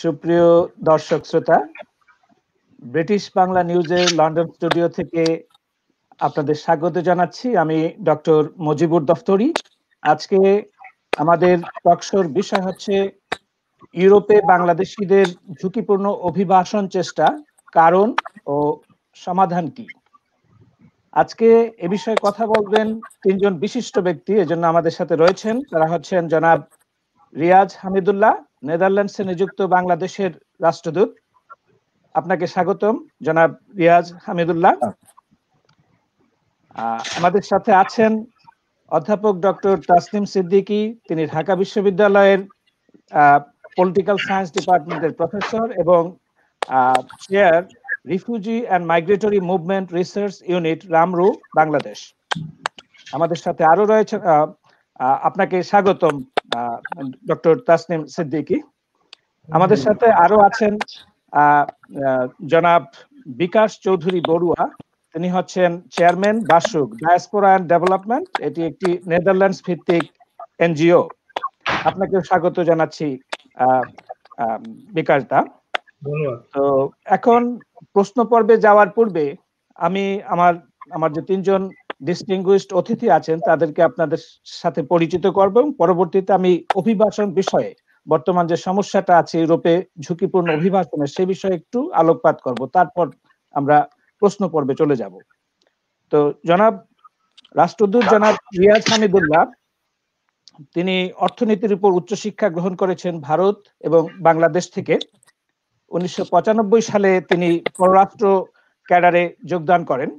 সুপ্রিয় দর্শক শ্রোতা, ব্রিটিশ বাংলা নিউজের লন্ডন স্টুডিও থেকে আপনাদের স্বাগত জানাচ্ছি। আমি ডক্টর মজিবুর দফতরি। আজকে আমাদের টকশোর বিষয় হচ্ছে ইউরোপে বাংলাদেশিদের ঝুঁকিপূর্ণ অভিবাসন চেষ্টা, কারণ ও সমাধান কি। আজকে এ বিষয়ে কথা বলবেন তিনজন বিশিষ্ট ব্যক্তি, এজন্য আমাদের সাথে রয়েছেন। তারা হচ্ছেন জনাব রিয়াজ হামিদুল্লাহ, নেদারল্যান্ডসে নিযুক্ত বাংলাদেশের রাষ্ট্রদূত। আপনাকে স্বাগতম জনাব রিয়াজ হামিদুল্লাহ। আমাদের সাথে আছেন অধ্যাপক ডক্টর তাসনিম সিদ্দিকী, তিনি ঢাকা বিশ্ববিদ্যালয়ের পলিটিক্যাল সায়েন্স ডিপার্টমেন্টের প্রফেসর এবং chair refugee and migratory movement research unit, RMMRU, Bangladesh. আমাদের সাথে আরো রয়েছে, আপনাকে স্বাগতম ডক্টর তাসনিম সিদ্দিকী। আমাদের সাথে আরো আছেন জনাব বিকাশ চৌধুরী বড়ুয়া, তিনি হচ্ছেন chairman Basuk diaspora and development, এটি একটি নেদারল্যান্ডস ভিত্তিক এনজিও। আপনাকে স্বাগত জানাচ্ছি বিকাশ দা। তো এখন প্রশ্ন পর্বে যাওয়ার পূর্বে আমি আমার যে তিনজন ডিস্টিংগুইশড অতিথি আছেন তাদেরকে আপনাদের সাথে পরিচিত করব এবং পরবর্তীতে আমি অভিবাসন বিষয়ে, বর্তমান যে সমস্যাটা আছে ইউরোপে ঝুঁকিপূর্ণ অভিবাসনের, সে বিষয়ে একটু আলোকপাত করব, তারপর আমরা প্রশ্ন পর্বে চলে যাব। তো জনাব রাষ্ট্রদূত জনাব রিয়াজ হামিদুল্লাহ, তিনি অর্থনীতির উপর উচ্চশিক্ষা গ্রহণ করেছেন ভারত এবং বাংলাদেশ থেকে। 1995 সালে তিনি পররাষ্ট্র ক্যাডারে যোগদান করেন।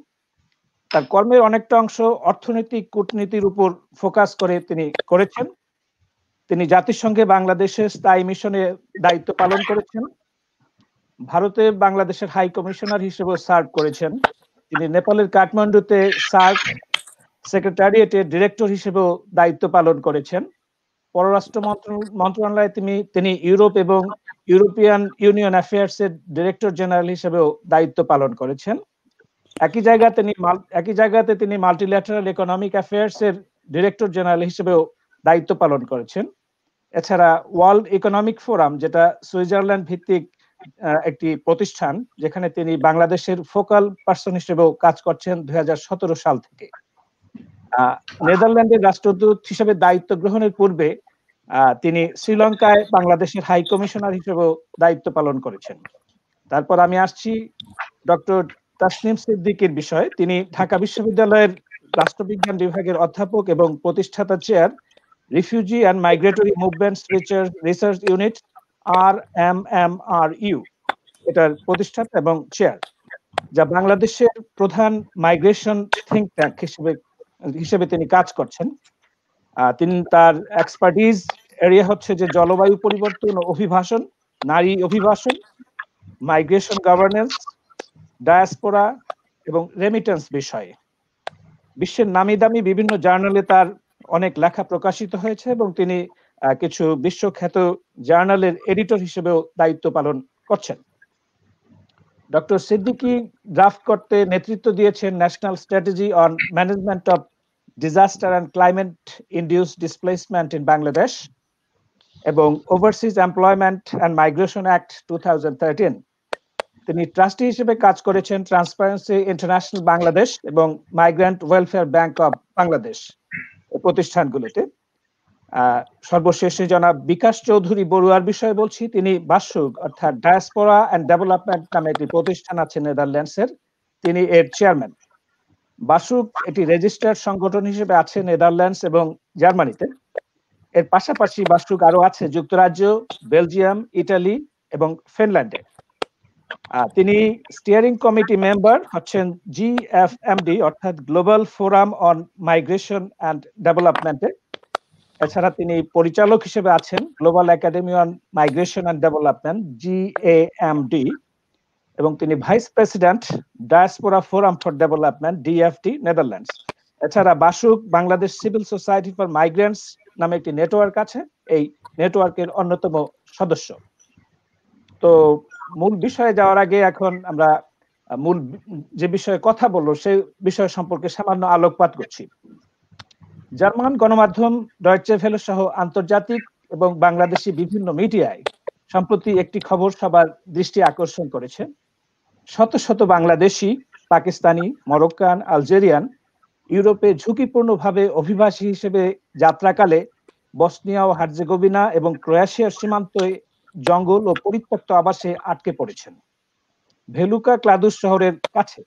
তার কর্মের অনেকটা অংশ অর্থনৈতিক কূটনীতির উপর ফোকাস করে তিনি করেছেন। তিনি জাতিসংঘে বাংলাদেশের স্থায়ী মিশনে দায়িত্ব পালন করেছেন। ভারতে বাংলাদেশের হাই কমিশনার হিসেবে সার্ভ করেছেন। তিনি নেপালের কাঠমান্ডুতে সার্ক সেক্রেটারিয়েটের ডিরেক্টর হিসেবেও দায়িত্ব পালন করেছেন। পররাষ্ট্র মন্ত্রণালয়ে তিনি ইউরোপ এবং ইউরোপিয়ান ইউনিয়ন অ্যাফেয়ার্সের ডিরেক্টর জেনারেল হিসেবেও দায়িত্ব পালন করেছেন। একই জায়গাতে তিনি মাল্টিল্যাটারাল ইকোনমিক অ্যাফেয়ার্সের ডিরেক্টর জেনারেল হিসেবেও দায়িত্ব পালন করেছেন। এছাড়া ওয়ার্ল্ড ইকোনমিক ফোরাম, যেটা সুইজারল্যান্ড ভিত্তিক একটি প্রতিষ্ঠান, যেখানে তিনি বাংলাদেশের ফোকাল পার্সন হিসেবেও কাজ করছেন 2017 সাল থেকে। নেদারল্যান্ডের রাষ্ট্রদূত হিসেবে দায়িত্ব গ্রহণের পূর্বে তিনি শ্রীলঙ্কায় বাংলাদেশের হাই কমিশনার হিসেবেও দায়িত্ব পালন করেছেন। তারপর আমি আসছি ডক্টর তাসনিম সিদ্দিকীর বিষয়ে। তিনি ঢাকা বিশ্ববিদ্যালয়ের রাষ্ট্রবিজ্ঞান বিভাগের অধ্যাপক এবং প্রতিষ্ঠাতা chair refugee and migratory movements research unit, RMMRU, এটার প্রতিষ্ঠাতা এবং চেয়ার, যা বাংলাদেশের প্রধান মাইগ্রেশন থিঙ্ক ট্যাঙ্ক হিসেবে তিনি কাজ করছেন। তিনি তার এক্সপার্টিজ এরিয়া হচ্ছে যে জলবায়ু পরিবর্তন ও অভিবাসন, নারী অভিবাসন, মাইগ্রেশন গভর্নেন্স, ডায়াসপোরা এবং রেমিটেন্স বিষয়ে। বিশ্বের নামি দামি বিভিন্ন জার্নালে তার অনেক লেখা প্রকাশিত হয়েছে এবং তিনি কিছু বিশ্বখ্যাত জার্নালের এডিটর হিসেবেও দায়িত্ব পালন করছেন। ডক্টর সিদ্দিকী ড্রাফট করতে নেতৃত্ব দিয়েছেন national strategy on management of disaster and climate induced displacement in Bangladesh এবং overseas employment and migration act 2013। তিনি ট্রাস্টি হিসেবে কাজ করেছেন ট্রান্সপারেন্সি ইন্টারন্যাশনাল বাংলাদেশ এবং migrant welfare bank of Bangladesh প্রতিষ্ঠানগুলোতে। সর্বশেষে জনাব বিকাশ চৌধুরী বড়ুয়ার বিষয়ে বলছি। তিনি বাসুক অর্থাৎ ডায়াসপোরা অ্যান্ড ডেভেলপমেন্ট নামে একটি প্রতিষ্ঠান আছে নেদারল্যান্ডসের, তিনি এর চেয়ারম্যান। বাসুক এটি রেজিস্টার্ড সংগঠন হিসেবে আছে নেদারল্যান্ডস এবং জার্মানিতে। এর পাশাপাশি বাসুক আরো আছে যুক্তরাজ্য, বেলজিয়াম, ইটালি এবং ফিনল্যান্ডে। তিনি স্টিয়ারিং কমিটি মেম্বার হচ্ছেন GFMD অর্থাৎ global forum on migration and ডেভেলপমেন্টে। এছাড়া তিনি পরিচালক হিসেবে আছেন global academy on migration and development, GAMD, এবং তিনি vice president diaspora forum for development, DFD, Netherlands. এছাড়া Basuk Bangladesh civil society for migrants নামে একটি নেটওয়ার্ক আছে, এই নেটওয়ার্কের অন্যতম সদস্য। তো মূল বিষয়ে যাওয়ার আগে এখন আমরা মূল যে বিষয়ে কথা বলবো সেই বিষয় সম্পর্কে সামান্য আলোকপাত করছি। জার্মান গণমাধ্যম ডয়েচে ভেলে সহ আন্তর্জাতিক এবং বাংলাদেশি বিভিন্ন মিডিয়ায় সম্প্রতি একটি খবর সবার দৃষ্টি আকর্ষণ করেছে। শত শত বাংলাদেশি, পাকিস্তানি, মরক্কান, আলজেরিয়ান ইউরোপে ঝুঁকিপূর্ণভাবে অভিবাসী হিসেবে যাত্রাকালে বসনিয়া ও হার্জেগোভিনা এবং ক্রোয়েশিয়ার সীমান্তে জঙ্গল ও পরিত্যক্ত আবাসে আটকে পড়েছেন ভেলুকা ক্লাদুস শহরের কাছে।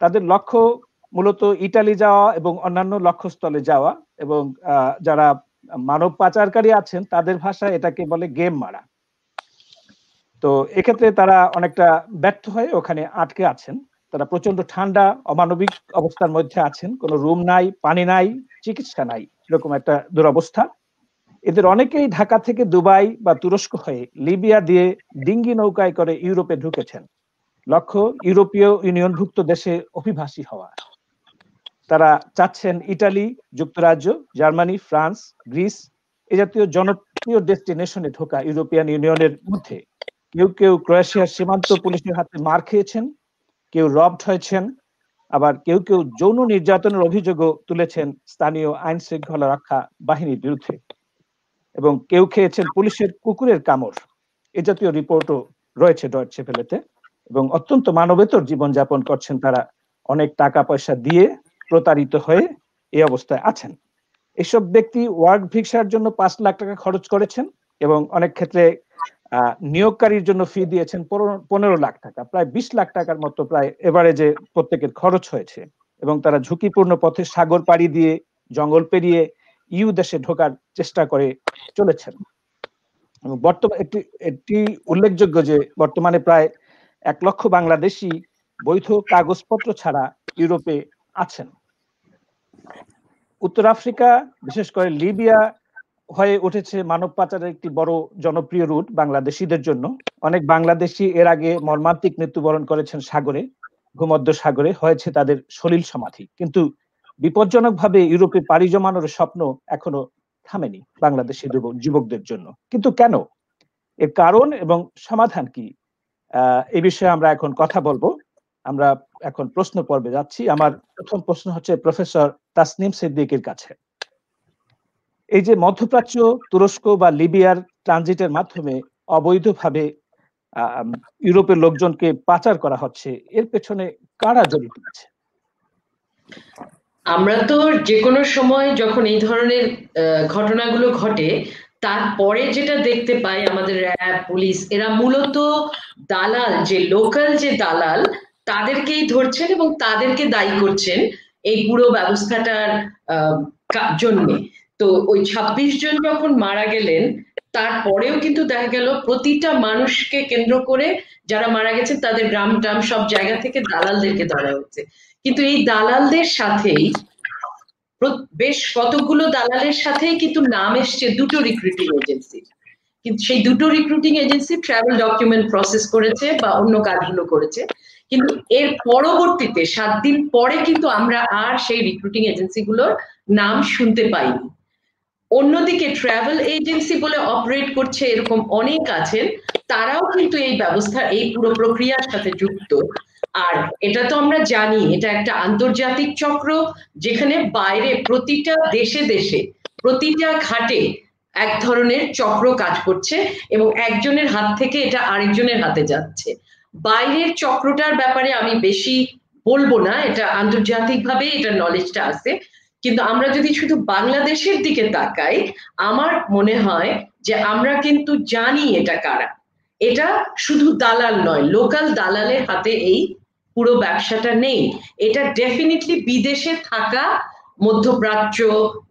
তাদের লক্ষ্য মূলত ইটালি যাওয়া এবং অন্যান্য লক্ষ্যস্থলে যাওয়া, এবং যারা মানব পাচারকারী আছেন তাদের ভাষায় এটাকে বলে গেম মারা। তো এক্ষেত্রে তারা অনেকটা ব্যর্থ হয়ে ওখানে আটকে আছেন। তারা প্রচন্ড ঠান্ডা, অমানবিক অবস্থার মধ্যে আছেন, কোনো রুম নাই, পানি নাই, চিকিৎসা নাই, এরকম একটা দুরবস্থা। এদের অনেকেই ঢাকা থেকে দুবাই বা তুরস্ক হয়ে লিবিয়া দিয়ে ডিঙ্গি নৌকায় করে ইউরোপে ঢুকেছেন, লক্ষ্য ইউরোপীয় ইউনিয়নভুক্ত দেশে অভিবাসী হওয়া। তারা চাচ্ছেন ইটালি, যুক্তরাজ্য, জার্মানি, ফ্রান্স, গ্রিস এ জাতীয় জনপ্রিয় ডেস্টিনেশনে ঢোকা ইউরোপিয়ান ইউনিয়নের মধ্যে। কেউ কেউ ক্রোয়েশিয়ার সীমান্ত পুলিশের হাতে মার খেয়েছেন, কেউ রবড হয়েছেন, আবার কেউ কেউ যৌন নির্যাতনের অভিযোগও তুলেছেন স্থানীয় আইন শৃঙ্খলা রক্ষা বাহিনীর বিরুদ্ধে, এবং কেউ খেয়েছেন পুলিশের কুকুরের কামড়। এ জাতীয় রিপোর্টও রয়েছে ডয়েচে ভেলেতে। এবং অত্যন্ত মানবেতর জীবনযাপন করছেন তারা, অনেক টাকা পয়সা দিয়ে প্রতারিত হয়ে এই অবস্থায় আছেন। এসব ব্যক্তি ওয়ার্ক ভিসার জন্য 5 লাখ টাকা খরচ করেছেন, এবং অনেক ক্ষেত্রে নিয়োগকারীর জন্য ফি দিয়েছেন 15 লাখ টাকা, প্রায় 20 লাখ টাকার মতো প্রায় এভারেজে প্রত্যেকের খরচ হয়েছে। এবং তারা ঝুঁকিপূর্ণ পথে সাগর পাড়ি দিয়ে, জঙ্গল পেরিয়ে ইউ দেশে ঢোকার চেষ্টা করে চলেছেন। এবং বর্তমানে একটি উল্লেখযোগ্য যে বর্তমানে প্রায় 1 লক্ষ বাংলাদেশি বৈধ কাগজপত্র ছাড়া ইউরোপে আছেন। উত্তর আফ্রিকা, বিশেষ করে লিবিয়া হয়ে উঠেছে মানব পাচারের একটি বড় জনপ্রিয় রুট বাংলাদেশিদের জন্য। অনেক বাংলাদেশি এর আগে মর্মান্তিক মৃত্যুবরণ করেছেন সাগরে, ভূমধ্য সাগরে হয়েছে তাদের সলিল সমাধি। কিন্তু বিপজ্জনকভাবে ইউরোপে পাড়ি জমানোর স্বপ্ন এখনো থামেনি বাংলাদেশি যুবকদের জন্য। কিন্তু কেন? এর কারণ এবং সমাধান কি, এই বিষয়ে আমরা এখন কথা বলবো। আমরা এখন প্রশ্ন পর্বে যাচ্ছি। আমার প্রথম প্রশ্ন হচ্ছে প্রফেসর তাসনিম সিদ্দিকীর কাছে। এই যে মধ্যপ্রাচ্য, তুরস্ক বা লিবিয়ার ট্রানজিটের মাধ্যমে অবৈধভাবে ইউরোপের লোকজনকে পাচার করা হচ্ছে, এর পেছনে কারা জড়িত আছে? আমরা তো যে কোনো সময় যখন এই ধরনের ঘটনাগুলো ঘটে তারপরে যেটা দেখতে পাই, আমাদের র্যাব, পুলিশ এরা মূলত দালাল, যে লোকাল যে দালাল তাদেরকেই ধরছেন এবং তাদেরকে দায়ী করছেন এই পুরো ব্যবস্থাটার জন্য। তো ওই 26 জন যখন মারা গেলেন তারপরেও কিন্তু দেখা গেল প্রতিটা মানুষকে কেন্দ্র করে যারা মারা গেছেন তাদের গ্রাম ট্রাম সব জায়গা থেকে দালালদেরকে ধরা হচ্ছে। কিন্তু এই দালালদের সাথেই বেশ কতগুলো দালালের সাথেই কিন্তু নাম এসছে দুটো রিক্রুটিং এজেন্সি। কিন্তু সেই দুটো recruiting agency travel document process করেছে বা অন্য কাজগুলো করেছে, কিন্তু এর পরবর্তীতে 7 দিন পরে কিন্তু আমরা আর সেই রিক্রুটিং এজেন্সিগুলোর নাম শুনতে পাইনি। অন্যদিকে ট্রাভেল এজেন্সি বলে অপারেট করছে এরকম অনেক আছেন, তারাও কিন্তু এই ব্যবস্থা, এই পুরো প্রক্রিয়ার সাথে যুক্ত। আর এটা তো আমরা জানি এটা একটা আন্তর্জাতিক চক্র, যেখানে বাইরে প্রতিটা দেশে দেশে প্রতিটা ঘাটে এক ধরনের চক্র কাজ করছে এবং একজনের হাত থেকে এটা আরেকজনের হাতে যাচ্ছে। বাইরের চক্রটার ব্যাপারে আমি বেশি বলবো না, এটা আন্তর্জাতিকভাবে এটা নলেজটা আছে। কিন্তু আমরা যদি শুধু বাংলাদেশের দিকে তাকাই, আমার মনে হয় যে আমরা কিন্তু জানি এটা কারা। এটা শুধু দালাল নয়, লোকাল দালালের হাতে এই পুরো ব্যবসাটা নেই। এটা ডেফিনেটলি বিদেশে থাকা, মধ্যপ্রাচ্য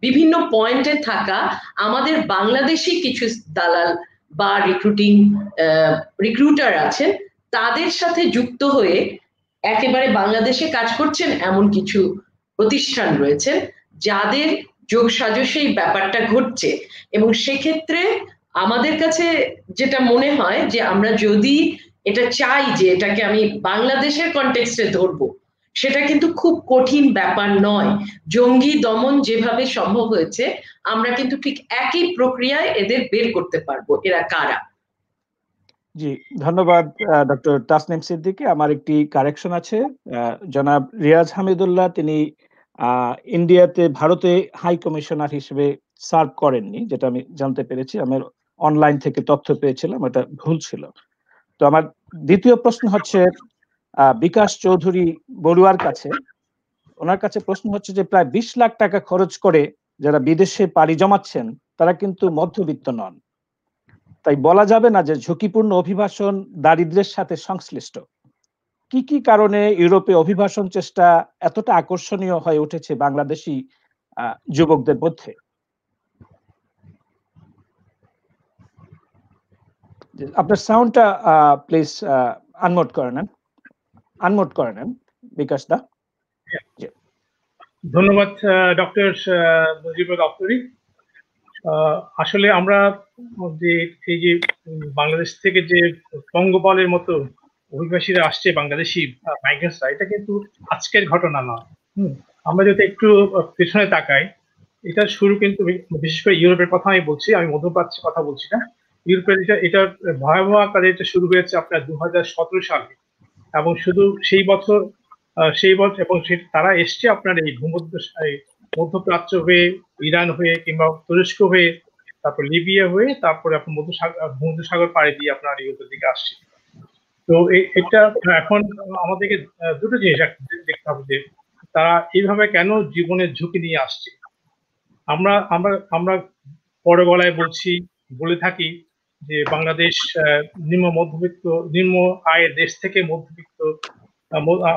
বিভিন্ন পয়েন্টে থাকা আমাদের বাংলাদেশি কিছু দালাল বা রিক্রুটার আছেন, তাদের সাথে যুক্ত হয়ে একেবারে বাংলাদেশে কাজ করছেন এমন কিছু প্রতিষ্ঠান রয়েছে যাদের যোগ সাজসে এই ব্যাপারটা ঘটছে। এবং সেক্ষেত্রে আমাদের কাছে যেটা মনে হয় যে আমরা যদি এটা চাই যে এটাকে আমি বাংলাদেশের কনটেক্সটে ধরবো, সেটা কিন্তু খুব কঠিন ব্যাপার নয়। জঙ্গি দমন যেভাবে সম্ভব হয়েছে, আমরা কিন্তু ঠিক একই প্রক্রিয়ায় এদের বের করতে পারবো এরা কারা। জি, ধন্যবাদ ডক্টর তাসনিম সিদ্দিকী। আমার একটি কারেকশন আছে। জনাব রিয়াজ হামিদুল্লাহ তিনি ইন্ডিয়াতে, ভারতে হাই কমিশনার হিসেবে সার্ভ করেননি, যেটা আমি জানতে পেরেছি। আমার অনলাইন থেকে তথ্য পেয়েছিলাম, এটা ভুল ছিল। তো আমার দ্বিতীয় প্রশ্ন হচ্ছে বিকাশ চৌধুরী বড়ুয়ার কাছে। ওনার কাছে প্রশ্ন হচ্ছে যে প্রায় 20 লাখ টাকা খরচ করে যারা বিদেশে পাড়ি জমাচ্ছেন তারা কিন্তু মধ্যবিত্ত নন, তাই বলা যাবে না যে ঝুঁকিপূর্ণ অভিবাসন দারিদ্র্যের সাথে সংশ্লিষ্ট। কি কি কারণে ইউরোপে অভিবাসন চেষ্টা এতটা আকর্ষণীয় হয়ে উঠেছে বাংলাদেশি যুবকদের মধ্যে? আপনার সাউন্ডটা প্লিজ আনমোড করে নেন বিকাশ দা। ধন্যবাদ ডক্টর মুজিবুর রহমান। আসলে আমরা যে এই যে বাংলাদেশ থেকে যে পঙ্গপালের মতো অভিবাসীরা আসছে, বাংলাদেশি মাইগ্রেন্টসরা, এটা কিন্তু আজকের ঘটনা নয়। আমরা যদি একটু পেছনে তাকাই, এটা শুরু কিন্তু বিশেষ করে ইউরোপের কথা আমি বলছি, আমি মধ্যপ্রাচ্যের কথা বলছি না। ইউরোপের এটার ভয়াবহ আকারে এটা শুরু হয়েছে আপনার 2017 সালে, এবং শুধু সেই বছর এবং তারা এসছে আপনার এই মধ্যপ্রাচ্য হয়ে, ইরান হয়ে, কিংবা তুরস্ক হয়ে, তারপর লিবিয়া হয়ে, তারপরে আপনার ভূমধ্যসাগর পাড়ি দিয়ে আপনার ইউরোপের দিকে আসছে। তো এটা এখন আমাদেরকে দুটো জিনিস দেখতে হবে যে তারা এইভাবে কেন জীবনের ঝুঁকি নিয়ে আসছে। আমরা আমরা আমরা বড় গলায় বলে থাকি যে বাংলাদেশ নিম্ন আয়ের দেশ থেকে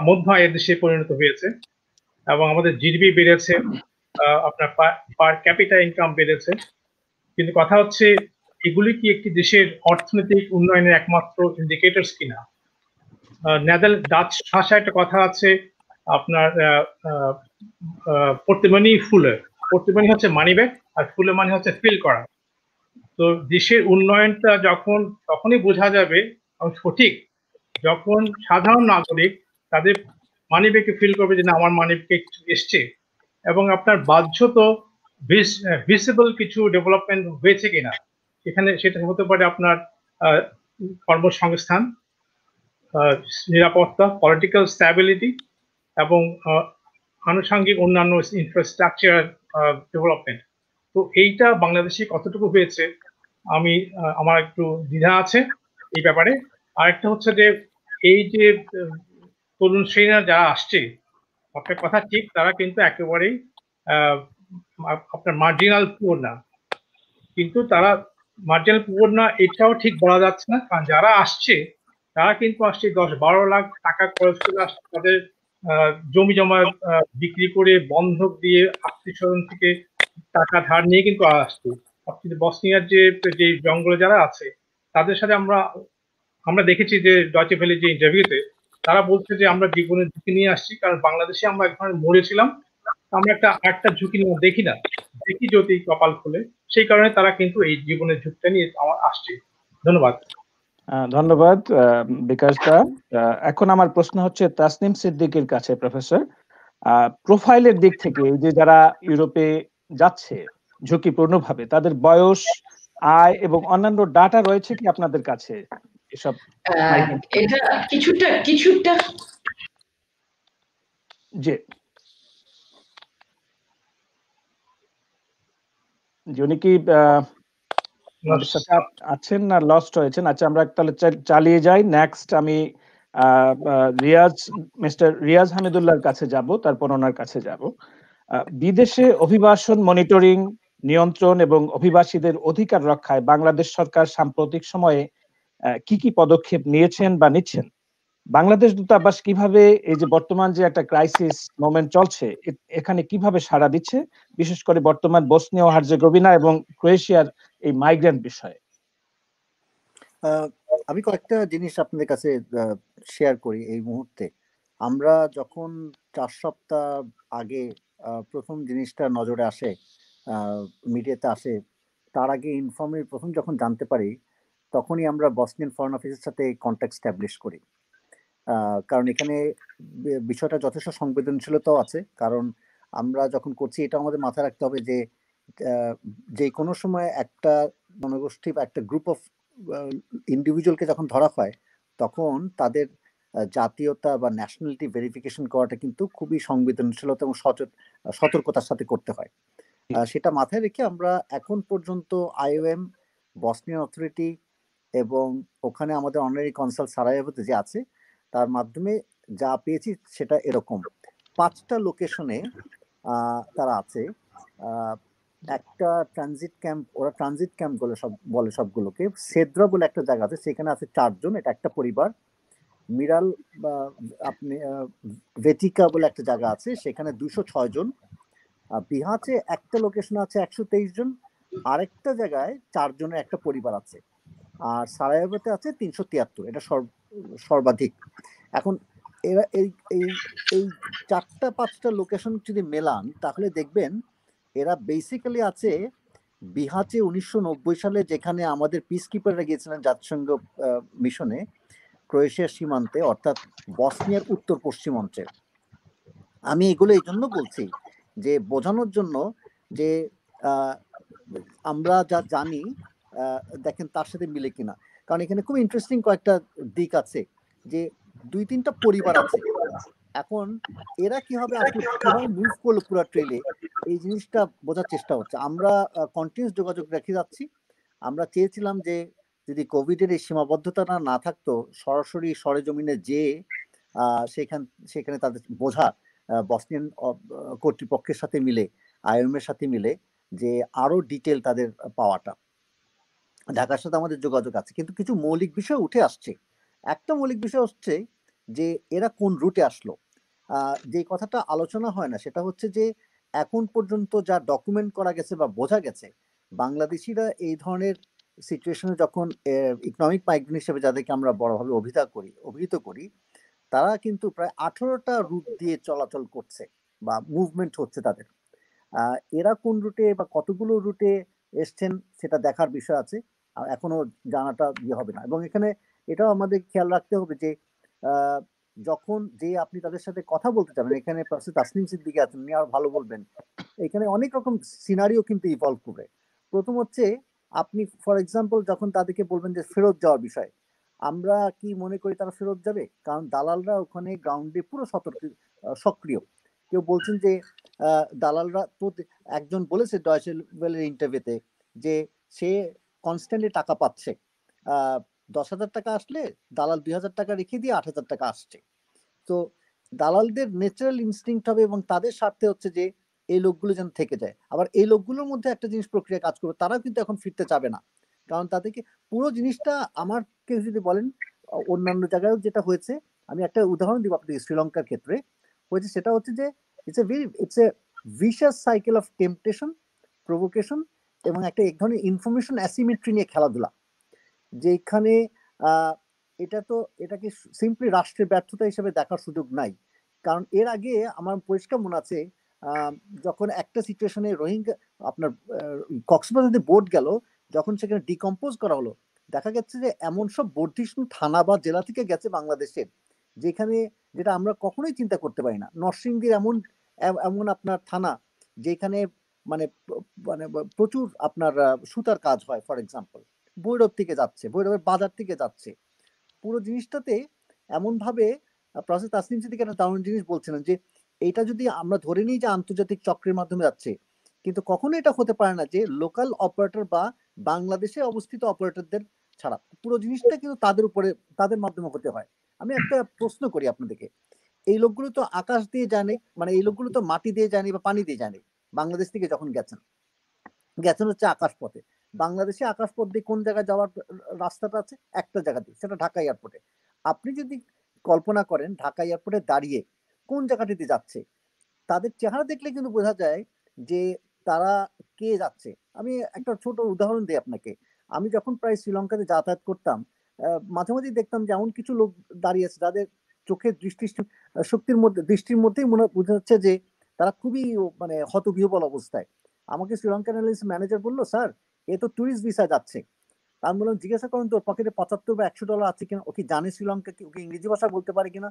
মধ্য আয়ের দেশে পরিণত হয়েছে, এবং আমাদের জিডিপি বেড়েছে, আপনার পার ক্যাপিটা ইনকাম বেড়েছে। কিন্তু কথা হচ্ছে, এগুলি কি একটি দেশের অর্থনৈতিক উন্নয়নের একমাত্র ইন্ডিকেটরস কিনা? ডাচ ভাষায় একটা কথা আছে আপনার, পর্তেমানি ফুলে, পর্তেমানি হচ্ছে মানি ব্যাগ, আর ফুলে মানে হচ্ছে ফিল করা। তো দেশের উন্নয়নটা তখনই বোঝা যাবে সঠিক যখন সাধারণ নাগরিক তাদের মানি ব্যাগে ফিল করবে যে না, আমার মানি ব্যাগ এসছে, এবং আপনার বাহ্যত ভিজিবল কিছু ডেভেলপমেন্ট হয়েছে কিনা। সেটা হতে পারে আপনার কর্মসংস্থান, নিরাপত্তা, পলিটিক্যাল স্ট্যাবিলিটি, এবং আনুষঙ্গিক অন্যান্য ইনফ্রাস্ট্রাকচার ডেভেলপমেন্ট। তো এইটা বাংলাদেশে কতটুকু হয়েছে আমার একটু দ্বিধা আছে এই ব্যাপারে। আরেকটা হচ্ছে যে এই যে তরুণ শ্রেণীরা যারা আসছে, আপনার কথা ঠিক, তারা কিন্তু একেবারেই আপনার মার্জিনাল পুয়ার না, কিন্তু তারা মার্জিনাল পুয়ার না এটাও ঠিক বলা যাচ্ছে না, কারণ যারা আসছে তারা কিন্তু আসছে 10-12 লাখ টাকা খরচ করে আসছে, তাদের জমি জমা বিক্রি করে, বন্ধক দিয়ে, আত্মীয় স্বজন থেকে টাকা ধার নিয়ে কিন্তু আসছে। বসনিয়ার যে জঙ্গলে যারা আছে তাদের সাথে আমরা দেখেছি যে ডয়চে ভেলে যে ইন্টারভিউতে তারা বলছে যে আমরা জীবনের ঝুঁকি নিয়ে আসছি, কারণ বাংলাদেশে আমরা এক ধরনের মরেছিলাম, আমরা একটা ঝুঁকি নিয়ে দেখি যদি কপাল খুলে, সেই কারণে তারা কিন্তু এই জীবনের ঝুঁকিটা নিয়ে আসছে। ধন্যবাদ। ধন্যবাদ বিকাশ দা। এখন আমার প্রশ্ন হচ্ছে তাসনিম সিদ্দিকীর কাছে। প্রফেসর, প্রোফাইলের দিক থেকে এই যে যারা ইউরোপে যাচ্ছে ঝুঁকিপূর্ণভাবে, তাদের বয়স, আয় এবং অন্যান্য ডাটা রয়েছে কি আপনাদের কাছে? এসব এটা কিছুটা জি, উনি কি আমাদের সাথে আছেন না লস্ট হয়েছেন? আচ্ছা, আমরা তাহলে চালিয়ে যাই। নেক্সট আমি মিস্টার রিয়াজ হামিদুল্লাহর কাছে যাব, তারপর ওনার কাছে যাব। বিদেশে অভিবাসন মনিটরিং, নিয়ন্ত্রণ এবং অভিবাসীদের অধিকার রক্ষায় বাংলাদেশ সরকার সাম্প্রতিক সময়ে কি কি পদক্ষেপ নিয়েছেন বা নিচ্ছেন? বাংলাদেশ দূতাবাস কিভাবে এই যে বর্তমান যে একটা ক্রাইসিস মোমেন্ট চলছে, এখানে কিভাবে সাড়া দিচ্ছে, বিশেষ করে বর্তমান বসনিয়া ও হার্জেগোভিনা এবং ক্রোয়েশিয়ার এই মাইগ্রেন্ট বিষয়ে? আমি কয়েকটা জিনিস আপনাদের কাছে শেয়ার করি এই মুহূর্তে। আমরা যখন 4 সপ্তাহ আগে প্রথম জিনিসটা নজরে আসে, মিডিয়াতে আসে, তার আগে প্রথম যখন জানতে পারি, তখনই আমরা বসনিয়ান ফরেন অফিসের সাথে কন্ট্যাক্ট স্ট্যাবলিশ করি। কারণ এখানে বিষয়টা যথেষ্ট সংবেদনশীলতাও আছে, কারণ আমরা যখন করছি এটা আমাদের মাথায় রাখতে হবে যে কোনো সময় একটা জনগোষ্ঠী বা একটা গ্রুপ অফ ইন্ডিভিজুয়ালকে যখন ধরা হয়, তখন তাদের জাতীয়তা বা ন্যাশনালিটি ভেরিফিকেশন করাটা কিন্তু খুবই সংবেদনশীলতা এবং সতর্কতার সাথে করতে হয়। সেটা মাথায় রেখে আমরা এখন পর্যন্ত IOM বসনিয়ান অথরিটি এবং ওখানে আমাদের অনারি কনসাল সারায়েভোতে যে আছে তার মাধ্যমে যা পেয়েছি সেটা এরকম 5টা লোকেশনে তারা আছে। একটা ট্রানজিট ক্যাম্প, ওরা ট্রানজিট ক্যাম্প বলে সবগুলোকে। সেদ্রা বলে একটা জায়গা আছে, সেখানে আছে 4 জন, এটা একটা পরিবার। মিরাল বা আপনি ভেটিকা বলে একটা জায়গা আছে, সেখানে 206 জন। বিহাচে একটা লোকেশন আছে 123 জন, আরেকটা জায়গায় 4 জনের একটা পরিবার আছে। আর সারায়েভোতে আছে 373, এটা সর্বাধিক। এখন এরা এই এই এই 4টা-5টা লোকেশন যদি মেলান তাহলে দেখবেন এরা বেসিক্যালি আছে বিহাচে 1990 সালে, যেখানে আমাদের পিস কিপাররা গিয়েছিলেন জাতিসংঘ মিশনে ক্রোয়েশিয়ার সীমান্তে, অর্থাৎ বসনিয়ার উত্তর পশ্চিম অঞ্চলে। আমি এগুলো এই জন্য বলছি যে বোঝানোর জন্য যে আমরা যা জানি দেখেন তার সাথে মিলে কিনা। কারণ এখানে খুব ইন্টারেস্টিং কয়েকটা দিক আছে, যে 2-3টা পরিবার আছে। এখন এরা কিভাবে আসলে কিভাবে মুভ করলো পুরো ট্রেলে, এই জিনিসটা বোঝার চেষ্টা হচ্ছে। আমরা কন্টিনিউস যোগাযোগ রেখে যাচ্ছি। আমরা চেয়েছিলাম যে যদি কোভিডের এই সীমাবদ্ধতা না থাকতো, সরাসরি সরেজমিনে যে সেখানে তাদের বোঝা বসনিয়ান কর্তৃপক্ষের সাথে মিলে, আইএম এর সাথে মিলে, যে আরো ডিটেল তাদের পাওয়াটা। ঢাকার সাথে আমাদের যোগাযোগ আছে, কিন্তু কিছু মৌলিক বিষয় উঠে আসছে। একটা মৌলিক বিষয় হচ্ছে যে এরা কোন রুটে আসলো। যে কথাটা আলোচনা হয় না সেটা হচ্ছে যে এখন পর্যন্ত যা ডকুমেন্ট করা গেছে বা বোঝা গেছে, বাংলাদেশিরা এই ধরনের সিচুয়েশনে যখন ইকোনমিক মাইগ্রেন্ট হিসেবে যাদেরকে আমরা বড়ভাবে অভিহিত করি, তারা কিন্তু প্রায় 18টা রুট দিয়ে চলাচল করছে বা মুভমেন্ট হচ্ছে তাদের। এরা কোন রুটে বা কতগুলো রুটে এসছেন সেটা দেখার বিষয় আছে, এখনো জানাটা হবে না। এবং এখানে এটাও আমাদের খেয়াল রাখতে হবে যে যখন যে আপনি তাদের সাথে কথা বলতে চাবেন, এখানে তাসনিম সিদ্দিকী আছেন, উনি আরো ভালো বলবেন। এখানে অনেক রকম সিনারিও কিন্তু ইভলভ করবে। প্রথম হচ্ছে আপনি ফর এক্সাম্পল যখন তাদেরকে বলবেন যে ফেরত যাওয়ার বিষয়, আমরা কি মনে করি তারা ফেরত যাবে? কারণ দালালরা ওখানে গ্রাউন্ডে পুরো সক্রিয়। কেউ বলছেন যে দালালরা, একজন বলেছে ডয়চে ওয়েলের ইন্টারভিউতে যে সে কনস্ট্যান্টলি টাকা পাচ্ছে, 10,000 টাকা আসলে দালাল 2,000 টাকা রেখে দিয়ে 8,000 টাকা আসছে। তো দালালদের ন্যাচারাল ইনস্টিংক্ট হবে এবং তাদের স্বার্থে হচ্ছে যে এই লোকগুলো যেন থেকে যায়। আবার এই লোকগুলোর মধ্যে একটা জিনিস প্রক্রিয়া কাজ করবে, তারাও কিন্তু এখন ফিরতে চাবে না। কারণ তাদেরকে পুরো জিনিসটা, আমার কেউ যদি বলেন অন্যান্য জায়গায় যেটা হয়েছে, আমি একটা উদাহরণ দিব আপনাকে। শ্রীলঙ্কার ক্ষেত্রে হয়েছে সেটা হচ্ছে যে it's a vicious cycle of temptation, provocation এবং একটা এক ধরনের ইনফরমেশন অ্যাসিমেট্রি নিয়ে খেলাধুলা, যেখানে এটাকে সিম্পলি রাষ্ট্রের ব্যর্থতা হিসেবে দেখার সুযোগ নাই। কারণ এর আগে আমার পরিষ্কার মনে আছে, যখন একটা সিচুয়েশনে রোহিঙ্গা আপনার কক্সবাজারে বোট গেল, যখন সেখানে ডিকম্পোজ করা হলো, দেখা গেছে যে এমন সব বর্ধিষ্ণু থানা বা জেলা থেকে গেছে বাংলাদেশের, যেটা আমরা কখনোই চিন্তা করতে পারি না। নরসিংদীর এমন আপনার থানা যেখানে মানে মানে প্রচুর আপনার সুতার কাজ হয়, ফর এক্সাম্পল ভৈরব থেকে যাচ্ছে, ভৈরবের বাজার থেকে যাচ্ছে। পুরো জিনিসটাতে এমন ভাবে প্রফেসর তাসনিম সিদ্দিকী একটা দারুণ জিনিস বলছিলেন যে এটা যদি আমরা ধরে নিই যে আন্তর্জাতিক চক্রের মাধ্যমে যাচ্ছে, কিন্তু কখনো এটা হতে পারে না যে লোকাল অপারেটর বা বাংলাদেশে অবস্থিত অপারেটরদের ছাড়া পুরো জিনিসটা কিন্তু তাদের মাধ্যমে হতে হয়। আমি একটা প্রশ্ন করি আপনাদেরকে, এই লোকগুলো তো আকাশ দিয়ে জানে, মানে এই লোকগুলো তো মাটি দিয়ে জানে বা পানি দিয়ে জানে। বাংলাদেশ থেকে যখন গেছেন হচ্ছে আকাশ পথে। বাংলাদেশে আকাশ পথ দিয়ে কোন জায়গায় যাওয়ার রাস্তাটা আছে? একটা জায়গা দিয়ে, সেটা ঢাকা এয়ারপোর্টে। আপনি যদি কল্পনা করেন ঢাকা এয়ারপোর্টে দাঁড়িয়ে কোন জায়গাটিতে যাচ্ছে, তাদের চেহারা দেখলে কিন্তু বোঝা যায় যে তারা কে যাচ্ছে। আমি একটা ছোট উদাহরণ দিই আপনাকে। আমি যখন প্রায় শ্রীলঙ্কাতে যাতায়াত করতাম, মাঝে মাঝে দেখতাম যে এমন কিছু লোক দাঁড়িয়ে আছে যাদের চোখের দৃষ্টির মধ্যেই বোঝা যাচ্ছে যে তারা খুবই মানে হতবিহ্বল অবস্থায়। আমাকে শ্রীলঙ্কান এয়ারলাইন্স ম্যানেজার বললো, স্যার এ তো টুরিস্ট ভিসা যাচ্ছে। আমি বললাম জিজ্ঞাসা করেন তো পকেটে $75 বা $100 আছে কিনা, ওকে জানে শ্রীলঙ্কা, ওকে ইংরেজি ভাষা বলতে পারে কিনা।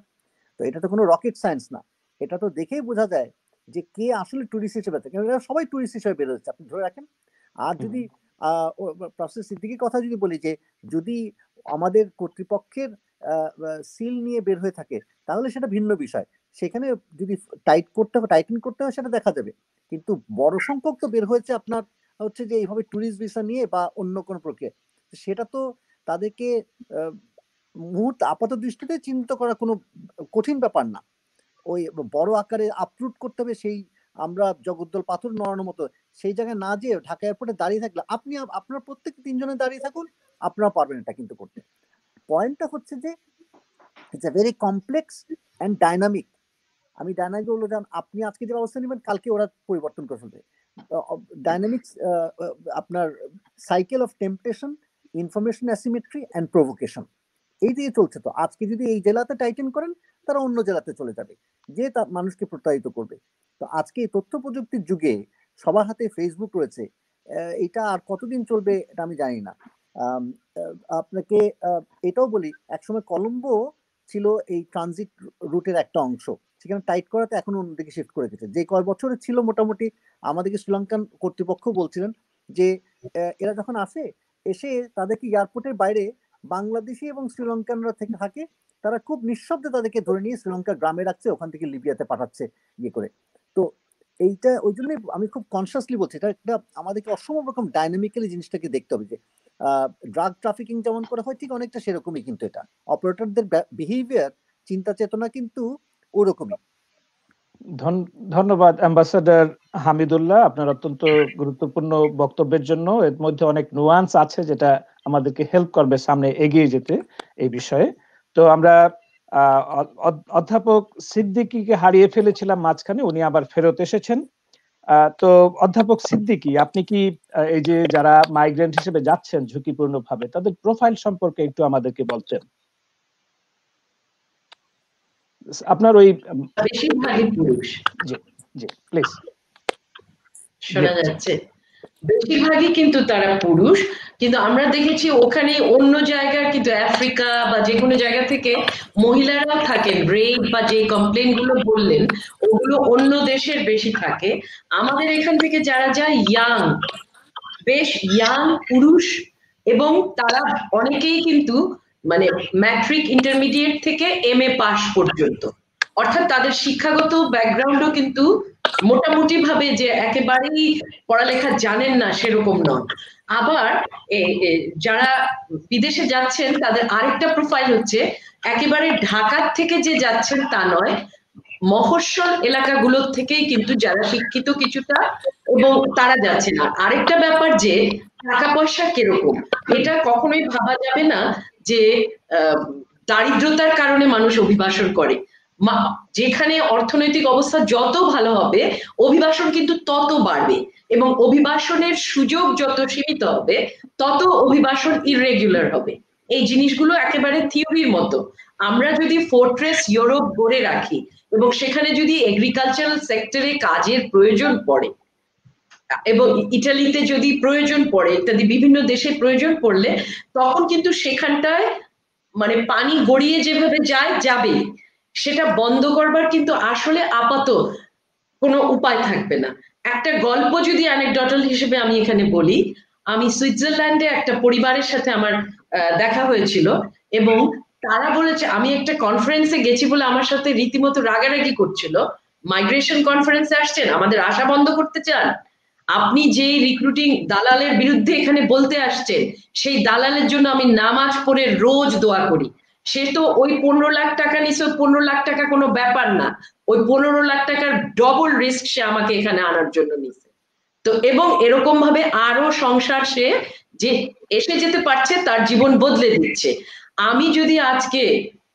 তো এটা তো কোনো রকেট সায়েন্স না, এটা তো দেখেই বোঝা যায় যে কে আসলে টুরিস্ট হিসেবে থাকে। সবাই টুরিস্ট হিসেবে বেরোচ্ছে, আপনি ধরে রাখেন। আর যদি প্রফেসর সিদ্দিকীর কথা যদি বলি, যে যদি আমাদের কর্তৃপক্ষের সিল নিয়ে বের হয়ে থাকে তাহলে সেটা ভিন্ন বিষয়, সেখানে যদি টাইটেন করতে হয় সেটা দেখা যাবে। কিন্তু বড় সংখ্যক তো বের হয়েছে আপনার হচ্ছে যে এইভাবে ট্যুরিস্ট ভিসা নিয়ে বা অন্য কোনো প্রক্রিয়া, সেটা তো তাদেরকে মুহূর্তে আপাত দৃষ্টিতে চিন্তা করা কোনো কঠিন ব্যাপার না। ওই বড় আকারে আপরুট করতে হবে, সেই আমরা জগদ্দল পাথর নড়ানোর মতো সেই জায়গায় না যেয়ে ঢাকা এয়ারপোর্টে দাঁড়িয়ে থাকলে আপনি আপনার প্রত্যেক 3 জনে দাঁড়িয়ে থাকুন, আপনারা পারবেন এটা কিন্তু করতে। পয়েন্টটা হচ্ছে যে it's a very complex and dynamic. আমি ডাইনামিক বলবো, যেমন আপনি আজকে যে ব্যবস্থা নেবেন কালকে ওরা পরিবর্তন করে ফেলবে। ডাইনামিক্স আপনার cycle of temptation, information asymmetry and provocation, এই দিয়ে চলছে। তো আজকে যদি এই জেলাতে টাইটেন করেন, তারা অন্য জেলাতে চলে যাবে, যে তার মানুষকে প্রতারিত করবে। তো আজকে এই তথ্য প্রযুক্তির যুগে সবার হাতে ফেসবুক রয়েছে, এটা আর কতদিন চলবে এটা আমি জানি না। আপনাকে এটাও বলি, একসময় কলম্বো ছিল এই ট্রানজিট রুটের একটা অংশ, সেখানে টাইট করাতে এখন অন্যদিকে শিফট করে গেছে। যে কয় বছরে ছিল মোটামুটি, আমাদেরকে শ্রীলঙ্কান কর্তৃপক্ষ বলছিলেন যে এরা যখন আসে, এসে তাদেরকে এয়ারপোর্টের বাইরে বাংলাদেশি এবং শ্রীলঙ্কানরা থেকে থাকে, তারা খুব নিঃশব্দে তাদেরকে ধরে নিয়ে শ্রীলঙ্কার গ্রামে রাখছে, ওখান থেকে লিবিয়াতে পাঠাচ্ছে ইয়ে করে। তো এইটা ওই জন্যই আমি খুব কনসিয়াসলি বলছি, এটা একটা আমাদেরকে অসম্ভব রকম ডাইনামিক্যালি জিনিসটাকে দেখতে হবে। যে ড্রাগ ট্রাফিকিং যেমন করা হয়, ঠিক অনেকটা সেরকমই কিন্তু এটা অপারেটরদের বিহেভিয়ার, চিন্তা চেতনা কিন্তু ওরকমই। ধন্যবাদ অ্যাম্বাসাডার হামিদুল্লাহ, আপনার অত্যন্ত গুরুত্বপূর্ণ বক্তব্যের জন্য। এর মধ্যে অনেক নুয়ান্স আছে যেটা আমাদেরকে হেল্প করবে সামনে এগিয়ে যেতে এই বিষয়ে। তো আমরা অধ্যাপক সিদ্দিকীকে হারিয়ে ফেলেছিলাম মাঝখানে, উনি আবার ফেরত এসেছেন। তো অধ্যাপক সিদ্দিকী, আপনি কি এই যে যারা মাইগ্রেন্ট হিসেবে যাচ্ছেন ঝুঁকিপূর্ণ ভাবে, তাদের প্রোফাইল সম্পর্কে একটু আমাদেরকে বলতেন? আপনার ওই বেশিরভাগই পুরুষ। জি জি প্লিজ। শোনা যাচ্ছে? বেশিরভাগই কিন্তু তারা পুরুষ, কিন্তু আমরা দেখেছি ওখানে অন্য জায়গার, কিন্তু আফ্রিকা বা যে কোনো জায়গা থেকে মহিলারাও থাকেন। রেপ বা যে কমপ্লেন গুলো বললেন, ওগুলো অন্য দেশের বেশি থাকে। আমাদের এখান থেকে যারা যায় ইয়াং, বেশ ইয়াং পুরুষ, এবং তারা অনেকেই কিন্তু মানে ম্যাট্রিক, ইন্টারমিডিয়েট থেকে MA পাস পর্যন্ত, অর্থাৎ তাদের শিক্ষাগত ব্যাকগ্রাউন্ডও কিন্তু মোটামুটি ভাবে যে একেবারেই পড়ালেখা জানেন না সেরকম নন। আবার যারা বিদেশে যাচ্ছেন তাদের আরেকটা প্রোফাইল হচ্ছে, একেবারে ঢাকার থেকে যে যাচ্ছেন তা নয়, মফস্বল এলাকাগুলোর থেকেই কিন্তু যারা শিক্ষিত কিছুটা, এবং তারা যাচ্ছে না। আরেকটা ব্যাপার যে টাকা পয়সা কিরকম, এটা কখনোই ভাবা যাবে না যে দারিদ্রতার কারণে মানুষ অভিবাসন করে। যেখানে অর্থনৈতিক অবস্থা যত ভালো হবে, অভিবাসন কিন্তু তত বাড়বে, এবং অভিবাসনের সুযোগ যত সীমিত হবে, তত অভিবাসন ইররেগুলার হবে। এই জিনিসগুলো একেবারে থিওরির মতো। আমরা যদি ফোর্ট্রেস ইউরোপ গড়ে রাখি এবং সেখানে যদি এগ্রিকালচারাল সেক্টরে কাজের প্রয়োজন পড়ে, এবং ইটালিতে যদি প্রয়োজন পড়ে, ইত্যাদি বিভিন্ন দেশে প্রয়োজন পড়লে, তখন কিন্তু সেখানটায় মানে পানি গড়িয়ে যেভাবে যাবে, সেটা বন্ধ করবার কিন্তু আসলে আপাত কোনো উপায় থাকবে না। একটা গল্প যদি অ্যানেকডটাল হিসেবে আমি এখানে বলি, আমি সুইজারল্যান্ডে একটা পরিবারের সাথে আমার দেখা হয়েছিল, এবং তারা বলেছে, আমি একটা কনফারেন্সে গেছি বলে আমার সাথে রীতিমতো রাগারাগি করছিল। মাইগ্রেশন কনফারেন্সে আসছেন, আমাদের আশা বন্ধ করতে চান? আপনি যেই রিক্রুটিং দালালের বিরুদ্ধে এখানে বলতে আসছেন, সেই দালালের জন্য আমি নামাজ পড়ে রোজ দোয়া করি। সে তো ওই 15 লাখ টাকা নিছে, 15 লাখ টাকা কোনো ব্যাপার না, ওই 15 লাখ টাকার ডবল রিস্ক সে আমাকে এখানে আনার জন্য নিছে। তো এবং এরকম ভাবে আরো সংসার সে যে এসে যেতে পারছে, তার জীবন বদলে দিচ্ছে। আমি যদি আজকে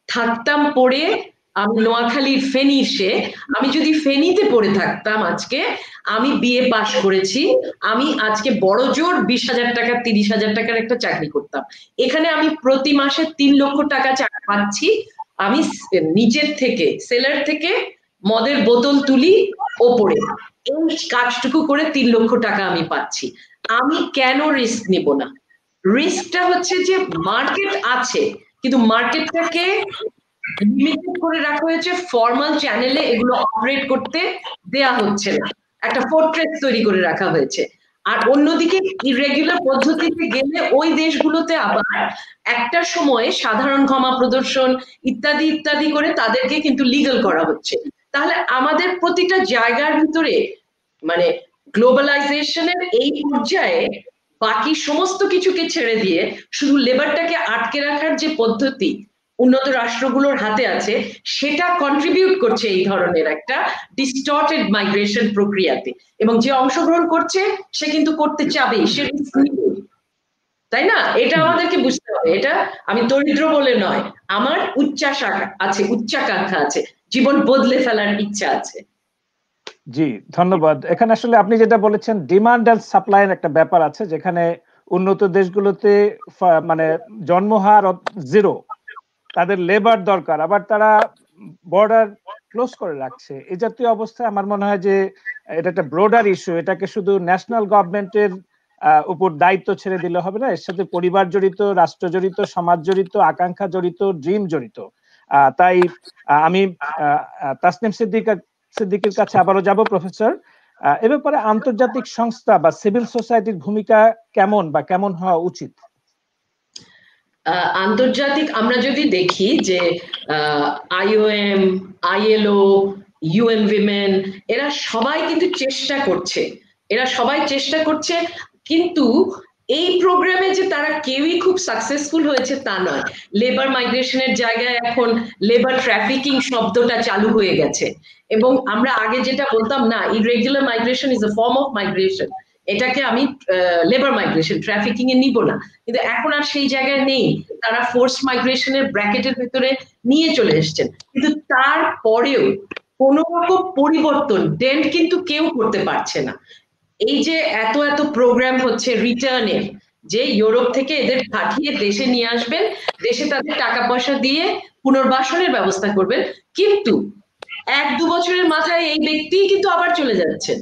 থাকতাম পড়ে, আমি নোয়াখালীর ফেনী, আমি যদি ফেনীতে পড়ে থাকতাম আজকে, আমি বিএ পাশ করেছি, আমি আজকে বড় জোর 20,000 টাকা 30,000 টাকার একটা চাকরি করতাম। এখানে আমি প্রতি মাসে 3 লক্ষ টাকা পাচ্ছি। আমি নিজের থেকে, সেলার থেকে মদের বোতল তুলি ওপরে, এই কাজটুকু করে 3 লক্ষ টাকা আমি পাচ্ছি। আমি কেন রিস্ক নিব না? রিস্কটা হচ্ছে যে মার্কেট আছে, কিন্তু মার্কেটটাকে লিমিটেড করে রাখা হয়েছে, ফর্মাল চ্যানেলে এগুলো অপারেট করতে দেয়া হচ্ছে না, একটা ফোর্ট্রেস তৈরি করে রাখা হয়েছে। আর অন্যদিকে ইরেগুলার পদ্ধতিতে গেলে ওই দেশগুলোতে আবার একটা সময়ে সাধারণ ক্ষমা প্রদর্শন ইত্যাদি ইত্যাদি করে তাদেরকে কিন্তু লিগ্যাল করা হচ্ছে। তাহলে আমাদের প্রতিটা জায়গার ভিতরে মানে গ্লোবালাইজেশনের এই পর্যায়ে বাকি সমস্ত কিছুকে ছেড়ে দিয়ে শুধু লেবারটাকে আটকে রাখার যে পদ্ধতি উন্নত রাষ্ট্রগুলোর হাতে আছে, সেটা কন্ট্রিবিউট করছে এই ধরনের একটা ডিস্টর্টেড মাইগ্রেশন প্রক্রিয়াতে। এবং যে অংশগ্রহণ করছে সে কিন্তু করতে চাবেই, সে রিস্ক নিবে, তাই না? এটা আমাদেরকে বুঝতে হবে। এটা আমি দরিদ্র বলে নয়, আমার উচ্চাশা আছে, উচ্চাকাঙ্ক্ষা আছে, জীবন বদলে ফেলার ইচ্ছা আছে। জি, ধন্যবাদ। এখানে আসলে আপনি যেটা বলেছেন ডিমান্ড এন্ড সাপ্লাই এর একটা ব্যাপার আছে, যেখানে উন্নত দেশগুলোতে মানে জন্মহার জিরো, তাদের লেবার দরকার, আবার তারা বর্ডার ক্লোজ করে রাখছে। এই জাতীয় অবস্থায় আমার মনে হয় যে এটা একটা ব্রডার ইস্যু, এটাকে শুধু ন্যাশনাল গভর্নমেন্টের উপর দায়িত্ব ছেড়ে দিলে হবে না, এর সাথে পরিবার জড়িত, রাষ্ট্র জড়িত, সমাজ জড়িত, আকাঙ্ক্ষা জড়িত, ড্রিম জড়িত। তাই আমি তাসনিম সিদ্দিকীর কাছে আবারও যাব। প্রফেসর, এ ব্যাপারে আন্তর্জাতিক সংস্থা বা সিভিল সোসাইটির ভূমিকা কেমন বা কেমন হওয়া উচিত? আন্তর্জাতিক আমরা যদি দেখি যে IOM, ILO, UN Women, এরা সবাই কিন্তু চেষ্টা করছে, কিন্তু এই প্রোগ্রামে যে তারা কেউই খুব সাকসেসফুল হয়েছে তা নয়। লেবার মাইগ্রেশনের জায়গায় এখন লেবার ট্রাফিকিং শব্দটা চালু হয়ে গেছে, এবং আমরা আগে যেটা বলতাম না, irregular migration is a form of migration, এটাকে আমি লেবার মাইগ্রেশন, ট্রাফিকিং এ নিব না, কিন্তু এখন আর সেই জায়গায় নেই। তারা ফোর্স মাইগ্রেশনের ব্র্যাকেটের ভেতরে নিয়ে চলে এসেছেন, কিন্তু তারপরেও কোনো রকম পরিবর্তন ডেন্ট কিন্তু কেউ করতে পারছে না। এই যে এত এত প্রোগ্রাম হচ্ছে রিটার্নের, যে ইউরোপ থেকে এদের পাঠিয়ে দেশে নিয়ে আসবেন, দেশে তাদের টাকা পয়সা দিয়ে পুনর্বাসনের ব্যবস্থা করবেন, কিন্তু 1-2 বছরের মাথায় এই ব্যক্তি কিন্তু আবার চলে যাচ্ছেন।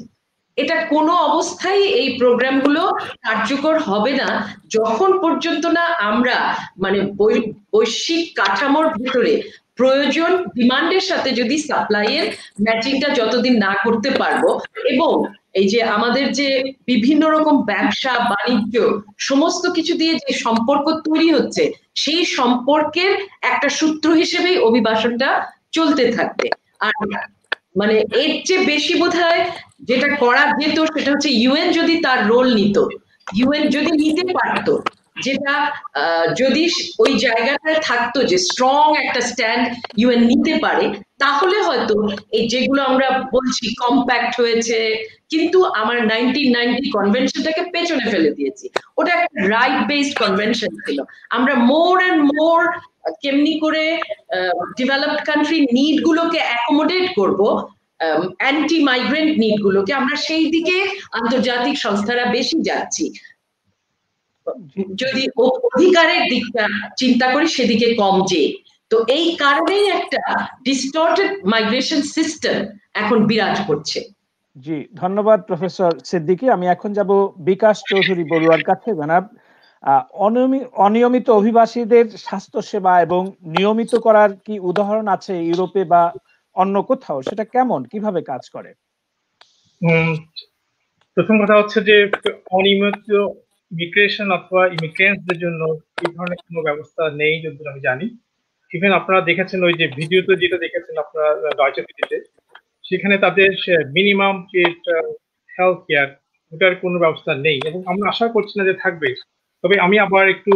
এটা কোনো অবস্থায় এই প্রোগ্রামগুলো কার্যকর হবে না যখন পর্যন্ত না আমরা মানে বৈশ্বিক কাঠামোর ভিতরে প্রয়োজন ডিমান্ডের সাথে যদি সাপ্লাইয়ের ম্যাচিংটা যতদিন না করতে পারবো, এবং এই যে আমাদের যে বিভিন্ন রকম ব্যবসা বাণিজ্য সমস্ত কিছু দিয়ে যে সম্পর্ক তৈরি হচ্ছে, সেই সম্পর্কের একটা সূত্র হিসেবেই অভিবাসনটা চলতে থাকবে। আর মানে এর চেয়ে বেশি বোধহয় যেটা করা যেত সেটা হচ্ছে ইউএন যদি তার রোল নিত, ইউএন যদি নিতে পারতো, যেটা যদি ওই জায়গাটায় থাকতো যে স্ট্রং একটা স্ট্যান্ড ইউএন নিতে পারে, তাহলে হয়তো এই যেগুলো আমরা বলছি কম্প্যাক্ট হয়েছে, কিন্তু আমার 1990 কনভেনশনটাকে পেছনে ফেলে দিয়েছি, ওটা একটা রাইট বেসড কনভেনশন ছিল। আমরা মোর এন্ড মোর কেমনি করে ডেভেলপড কান্ট্রি নিড গুলোকে অ্যাকোমোডেট করব, অ্যান্টি মাইগ্রেন্ট নিড গুলোকে, আমরা সেই দিকে আন্তর্জাতিক সংস্থারা বেশি যাচ্ছি। যদি অধিকারের দিকটা চিন্তা করি সেদিকে কম যে, তো এই কারণেই একটা ডিস্টর্টেড মাইগ্রেশন সিস্টেম এখন বিরাজ করছে। জি, ধন্যবাদ প্রফেসর সিদ্দিকী। আমি এখন যাব বিকাশ চৌধুরী বড়ুয়ার কাছে। জনাব, অনিয়মিত অভিবাসীদের স্বাস্থ্য সেবা এবং নিয়মিত করার কি উদাহরণ আছে ইউরোপে বা অন্য কোথাও? সেটা কেমন, কিভাবে কাজ করে? প্রথম কথা হচ্ছে যে অনিয়মিত ইমিগ্রেশন অথবা ইমিগ্রেন্টসদের জন্য এই ধরনের কোনো ব্যবস্থা নেই যতদূর আমি জানি। ইভেন আপনারা দেখেছেন ওই যে ভিডিওতে যেটা দেখেছেন আপনারা ডয়চে ভেলেতে, সেখানে তাদের মিনিমাম যে হেলথ কেয়ার ওটার কোনো ব্যবস্থা নেই, এবং আমরা আশা করছি না যে থাকবে। তবে আমি আবার একটু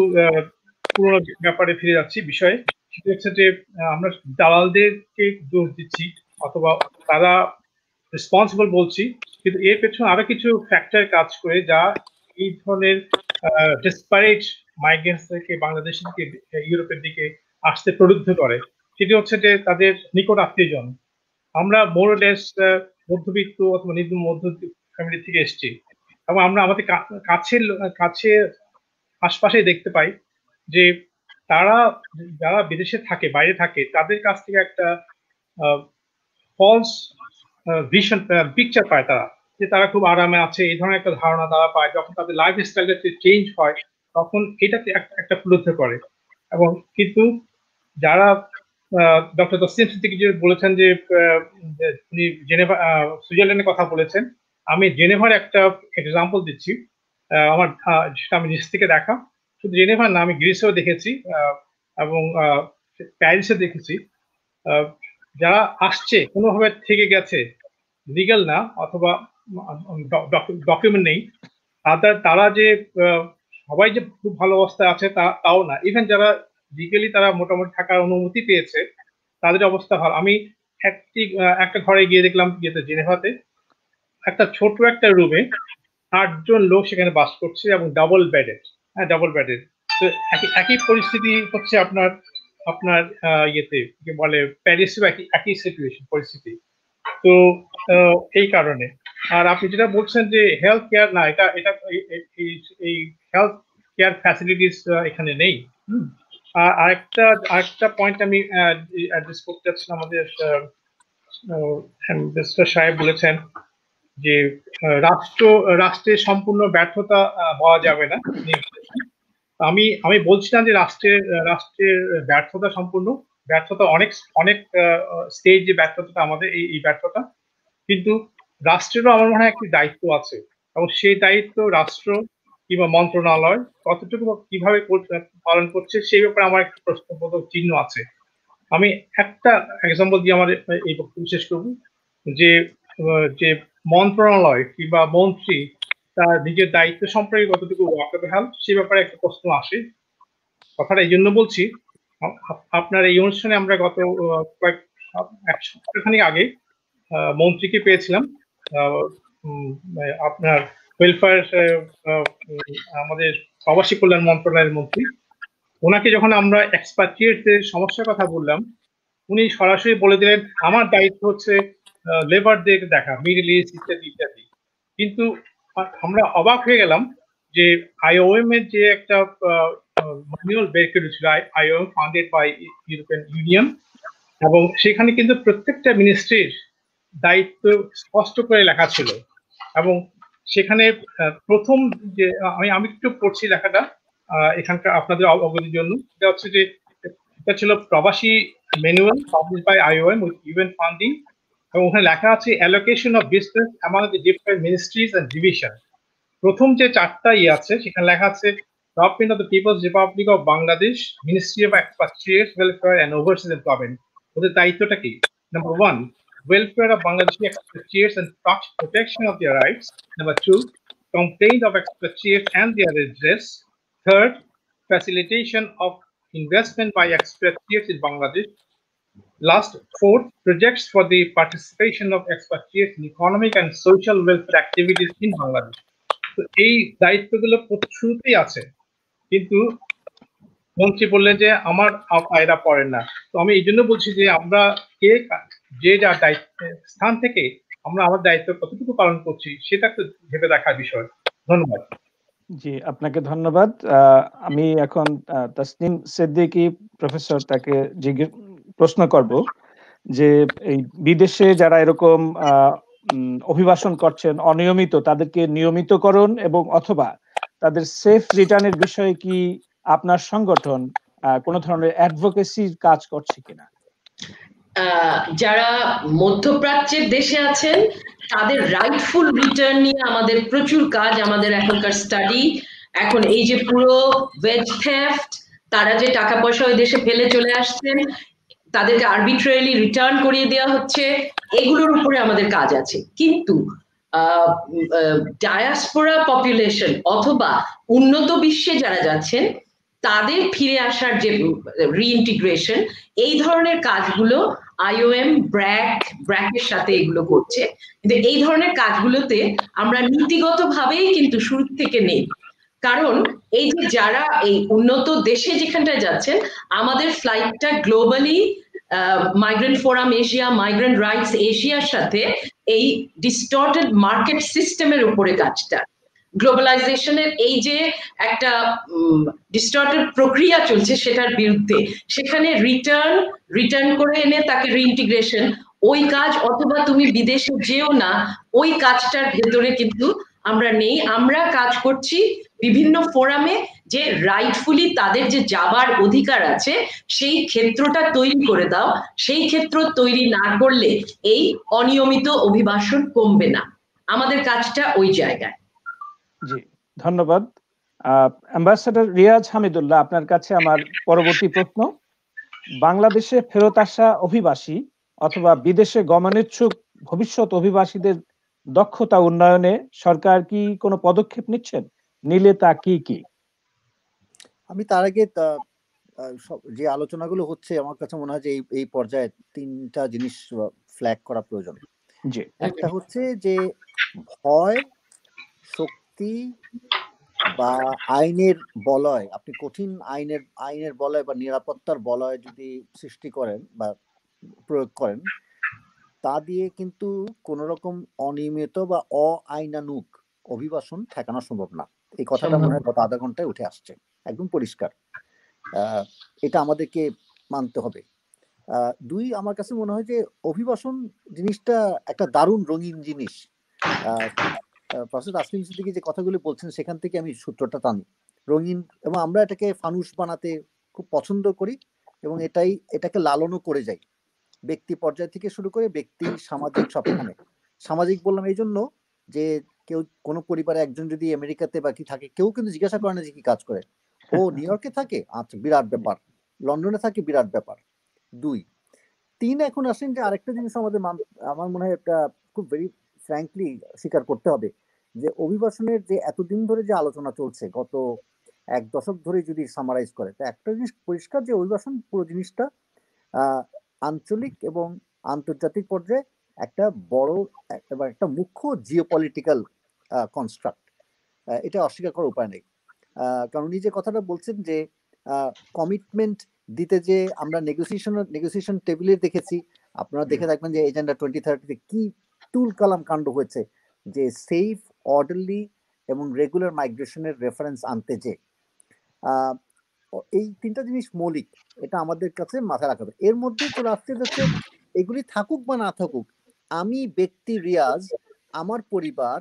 পুরোনো ব্যাপারে ফিরে যাচ্ছি বিষয়ে, সেটা হচ্ছে যে আমরা দালালদেরকে দোষ দিচ্ছি অথবা তারা রেসপন্সিবল বলছি, কিন্তু এর পেছনে আরো কিছু ফ্যাক্টর কাজ করে যা এই ধরনের ডেসপারেট মাইগ্রেন্টস থেকে বাংলাদেশের দিকে ইউরোপের দিকে আসতে প্রলুব্ধ করে। সেটি হচ্ছে যে তাদের নিকট আত্মীয়জন। আমরা মোরলেস মধ্যবিত্ত অথবা নিম্ন মধ্যবিত্ত ফ্যামিলি থেকে এসেছি, এবং আমরা আমাদের কাছে আশপাশে দেখতে পাই যে তারা যারা বিদেশে থাকে, বাইরে থাকে, তাদের কাছ থেকে একটা ফলস ভিশন পিকচার পায় তারা, যে তারা খুব আরামে আছে, এই ধরনের একটা ধারণা তারা পায়। যখন তাদের লাইফ স্টাইলটা চেঞ্জ হয় তখন এটাকে একটা প্রলুব্ধ করে। এবং কিন্তু যারা ডক্টর তসলিম সিদ্দিকী যে বলেছেন যে উনি জেনেভা সুইজারল্যান্ডের কথা বলেছেন, আমি জেনেভার একটা এক্সাম্পল দিচ্ছি। আমার সেটা আমি নিজ থেকে দেখা, শুধু জেনেভার না, আমি গ্রিসেও দেখেছি এবং প্যারিসে দেখেছি। যারা আসছে কোনোভাবে থেকে গেছে, লিগ্যাল না অথবা ডকুমেন্ট নেই, তারা যে সবাই যে খুব ভালো অবস্থায় আছে তাও না। ইভেন যারা লিগালি তারা মোটামুটি থাকার অনুমতি পেয়েছে তাদের অবস্থা ভালো। আমি একটা ঘরে গিয়ে দেখলাম জেনেভাতে একটা ছোট একটা রুমে 8 জন লোক সেখানে বাস করছে এবং ডাবল বেডেড। হ্যাঁ, ডাবল বেডেড। তো একই পরিস্থিতি হচ্ছে আপনার ইয়েতে কি বলে প্যারিসেও একই সিচুয়েশন পরিস্থিতি। তো এই কারণে। আর আপনি যেটা বলছেন যে হেলথ কেয়ার না, এটা এই হেলথ কেয়ার ফ্যাসিলিটিস এখানে নেই। আর আরেকটা পয়েন্ট আমি অ্যাড্রেস করতে চাচ্ছিলাম, আমাদের সাহেব বলেছেন যে রাষ্ট্রের সম্পূর্ণ ব্যর্থতা হওয়া যাবে না। আমি বলছি না যে রাষ্ট্রের ব্যর্থতা সম্পূর্ণ, ব্যর্থতা অনেক স্টেজে ব্যর্থতা আমাদের এই ব্যর্থতা, কিন্তু রাষ্ট্রেরও আমার মনে হয় একটি দায়িত্ব আছে এবং সেই দায়িত্ব রাষ্ট্র কিংবা মন্ত্রণালয় কতটুকু কিভাবে পালন করছে সেই ব্যাপারে আমার একটা প্রশ্নবোধক চিহ্ন আছে। আমি একটা এক্সাম্পল দিয়ে আমার এই বক্তব্য শেষ করবো, যে মন্ত্রণালয় কিংবা মন্ত্রী তার নিজের দায়িত্ব সম্পর্কে কতটুকু ওয়াকিবহাল সে ব্যাপারে একটা প্রশ্ন আসে। কথাটা এই জন্য বলছি, আপনার এই অনুষ্ঠানে আমরা গত এক সপ্তাহখানিক আগে মন্ত্রীকে পেয়েছিলাম, আপনার ওয়েলফেয়ার আমাদের প্রবাসী কল্যাণ মন্ত্রণালয়ের মন্ত্রী। ওনাকে যখন আমরা এক্সপাট্রিয়েটদের সমস্যার কথা বললাম, উনি সরাসরি বলে দিলেন আমার দায়িত্ব হচ্ছে লেবারদের দেখা, মিডল ইস্ট ইত্যাদি ইত্যাদি। কিন্তু আমরা অবাক হয়ে গেলাম যে IOM এর যে একটা ম্যানুয়াল বের করেছিল, IOM funded by European Union, এবং সেখানে কিন্তু প্রত্যেকটা মিনিস্ট্রির দায়িত্ব স্পষ্ট করে লেখা ছিল। এবং সেখানে প্রথম যে আমি একটু পড়ছি লেখাটা এখানকার আপনাদের অবগতির জন্য, এটা হচ্ছে যে এটা ছিল প্রবাসী manual publish by IOM with UN funding, এবং ওখানে লেখা আছে allocation of business among the different ministries and division. প্রথম যে 4টা আছে সেখানে লেখা আছে government of the people's republic of Bangladesh, ministry of expatriates welfare and overseas employment. ওদের দায়িত্বটা কি? Number 1, welfare of Bangladeshi expatriates and protection of their rights. Number 2, complaint of expatriates and their redress. Third, facilitation of investment by expatriates in Bangladesh. Last, 4th, projects for the participation of expatriates in economic and social welfare activities in Bangladesh. তো এই দায়িত্বগুলো শুরুতেই আছে, কিন্তু মন্ত্রী বললেন যে আমার এরা পড়েন না। তো আমি এই জন্য বলছি যে আমরা যে যার দায়িত্ব স্থান থেকে আমরা আমার দায়িত্ব কতটুকু পালন করছি সেটা একটু ভেবে দেখার বিষয়। ধন্যবাদ। জি, আপনাকে ধন্যবাদ। আমি এখন তাসনিম সিদ্দিকী প্রফেসর তাকে প্রশ্ন করব যে এই বিদেশে যারা এরকম অভিবাসন করছেন অনিয়মিত, তাদেরকে নিয়মিতকরণ এবং অথবা তাদের সেফ রিটার্নের বিষয়ে কি আপনার সংগঠন কোন ধরনের অ্যাডভোকেসির কাজ করছে কিনা? যারা মধ্যপ্রাচ্যের দেশে আছেন তাদের রাইটফুল রিটার্ন নিয়ে আমাদের প্রচুর কাজ, আমাদের এখনকার স্টাডি। এখন এই যে পুরো ওয়েজ থেফট, তারা যে টাকা পয়সা ওই দেশে ফেলে চলে আসছেন, তাদেরকে আরবিট্রারিলি রিটার্ন করিয়ে দেওয়া হচ্ছে, এগুলোর উপরে আমাদের কাজ আছে। কিন্তু ডায়াসপোরা পপুলেশন অথবা উন্নত বিশ্বে যারা যাচ্ছেন তাদের ফিরে আসার যে রিইন্টিগ্রেশন, এই ধরনের কাজগুলো IOM ব্র্যাকের সাথে এগুলো করছে। কিন্তু এই ধরনের কাজগুলোতে আমরা নীতিগতভাবেই কিন্তু শুরু থেকে নেই, কারণ এই যে যারা এই উন্নত দেশে যেখানটায় যাচ্ছেন, আমাদের ফ্লাইটটা globally migrant forum Asia, migrant rights এশিয়ার সাথে এই ডিস্টর্টেড মার্কেট সিস্টেমের উপরে কাজটা। গ্লোবালাইজেশনের এই যে একটা ডিস্টর্টেড প্রক্রিয়া চলছে সেটার বিরুদ্ধে, সেখানে রিটার্ন করে এনে তাকে রিইন্টিগ্রেশন, ওই কাজ, অথবা তুমি বিদেশে যেও না, ওই কাজটার ভেতরে কিন্তু আমরা নেই। আমরা কাজ করছি বিভিন্ন ফোরামে যে রাইটফুলি তাদের যে যাবার অধিকার আছে সেই ক্ষেত্রটা তৈরি করে দাও। সেই ক্ষেত্র তৈরি না করলে এই অনিয়মিত অভিবাসন কমবে না। আমাদের কাজটা ওই জায়গায়। জি, ধন্যবাদ। অ্যাম্বাসেডর রিয়াজ হামিদুল্লাহ, আপনার কাছে আমার পরবর্তী প্রশ্ন। বাংলাদেশে ফেরত আসা অভিবাসী অথবা বিদেশে গমনেচ্ছুক ভবিষ্যৎ অভিবাসীদের দক্ষতা উন্নয়নে সরকার কি কোনো পদক্ষেপ নিচ্ছেন? নিলে তা কি কি? আমি তার আগে যে আলোচনাগুলো হচ্ছে আমার কাছে মনে হয় যে এই পর্যায়ে 3টা জিনিস ফ্ল্যাগ করা প্রয়োজন। জি। একটা হচ্ছে যে ভয়, শক্তি বা আইনের বলয়, আপনি কঠিন আইনের বলয় বা নিরাপত্তার বলয় যদি সৃষ্টি করেন বা প্রয়োগ করেন, তা দিয়ে কিন্তু কোন রকম অনিয়মিত বা অআইনানুগ অভিবাসন ঠেকানো সম্ভব না। এই কথাটা মনে হয় গত আধা ঘন্টায় উঠে আসছে, একদম পরিষ্কার। এটা আমাদেরকে মানতে হবে। 2, আমার কাছে মনে হয় যে অভিবাসন জিনিসটা একটা দারুণ রঙিন জিনিস। প্রফেসর তাসলিম সিদ্দিকী যে কথাগুলো বলছেন সেখান থেকে আমি সূত্রটা টানি। রঙিন, এবং আমরা এটাকে ফানুস বানাতে খুব পছন্দ করি এবং এটাকে লালনও করে যাই, ব্যক্তি পর্যায় থেকে শুরু করে ব্যক্তি, সামাজিক, সবখানে। সামাজিক বললাম এই জন্য যে কেউ কোনো পরিবারে একজন যদি আমেরিকাতে বা কি থাকে, কেউ কিন্তু জিজ্ঞাসা করে না যে কি কাজ করে। ও নিউ ইয়র্কে থাকে, আচ্ছা বিরাট ব্যাপার। লন্ডনে থাকে, বিরাট ব্যাপার। 2, 3 এখন আসেন যে আরেকটা জিনিস আমার মনে হয় একটা খুব ভেরি ফ্র্যাঙ্কলি স্বীকার করতে হবে যে অভিবাসনের যে এতদিন ধরে যে আলোচনা চলছে, গত 1 দশক ধরে যদি সামারাইজ করে, তো একটা জিনিস পরিষ্কার যে অভিবাসন পুরো জিনিসটা আঞ্চলিক এবং আন্তর্জাতিক পর্যায়ে একটা বড় এবং একটা মুখ্য জিওপলিটিক্যাল কনস্ট্রাক্ট। এটা অস্বীকার করার উপায় নেই। কারণ উনি যে কথাটা বলছেন যে কমিটমেন্ট দিতে যে আমরা নেগোসিয়েশন টেবিলে দেখেছি, আপনারা দেখে থাকবেন যে এজেন্ডা 2030 কি তুল কালাম কাণ্ড হয়েছে, যে সেফ, অর্ডারলি এবং রেগুলার মাইগ্রেশনের রেফারেন্স আনতে যে এই 3টা জিনিস মৌলিক, এটা আমাদের কাছে মাথায় রাখা হবে। এর মধ্যে চলে আসতে যাচ্ছে এগুলি থাকুক বা না থাকুক, আমি ব্যক্তি রিয়াজ, আমার পরিবার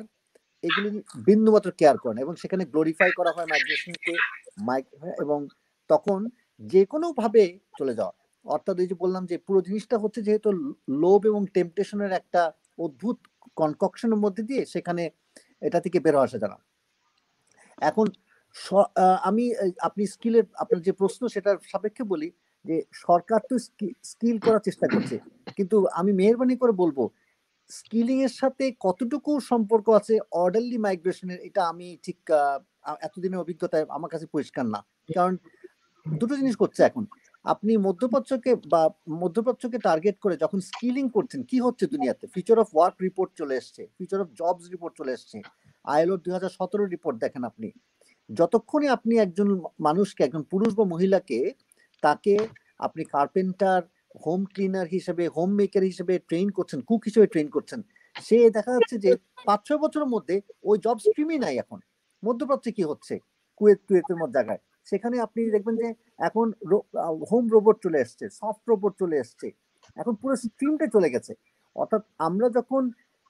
এগুলি বিন্দুমাত্র কেয়ার করেন এবং সেখানে গ্লোরিফাই করা হয় মাইগ্রেশনকে, এবং তখন যে কোনো ভাবে চলে যাওয়া। অর্থাৎ এই যে বললাম যে পুরো জিনিসটা হচ্ছে যেহেতু লোভ এবং টেম্পটেশনের একটা অদ্ভুত কনককশনের মধ্যে দিয়ে সেখানে এটা থেকে বের আসা যায় না। এখন আমি আপনি স্কিলের আপনার যে প্রশ্ন সেটার সাপেক্ষে বলি যে সরকার তো স্কিল করার চেষ্টা করছে, কিন্তু আমি মেহরবানি করে বলবো স্কিলিং এর সাথে কতটুকু সম্পর্ক আছে অর্ডারলি মাইগ্রেশনের, এটা আমি ঠিক এতদিনের অভিজ্ঞতায় আমার কাছে পরিষ্কার না। কারণ দুটো জিনিস করছে এখন, আপনি মধ্যপ্রাচ্যকে টার্গেট করে যখন স্কিলিং করছেন, কি হচ্ছে দুনিয়াতে, ফিউচার অফ ওয়ার্ক রিপোর্ট চলে এসছে, ফিউচার অফ জবস রিপোর্ট চলে এসছে, ILO 2017 রিপোর্ট দেখেন আপনি, যতক্ষণে আপনি একজন মানুষকে, একজন পুরুষ বা মহিলাকে, তাকে আপনি কার্পেন্টার, হোম ক্লিনার হিসেবে, হোম মেকার হিসেবে ট্রেন করছেন, কুক হিসেবে ট্রেন করছেন, সে দেখা যাচ্ছে যে 5-6 বছরের মধ্যে ওই জব স্ট্রিমই নাই। এখন মধ্যপ্রাচ্যে কি হচ্ছে, কুয়েতের মতো জায়গায়, সেখানে আপনি দেখবেন যে এখন হোম রোবট চলে এসছে, সফট রোবট চলে এসছে, এখন পুরো স্ট্রিমটা চলে গেছে। অর্থাৎ আমরা যখন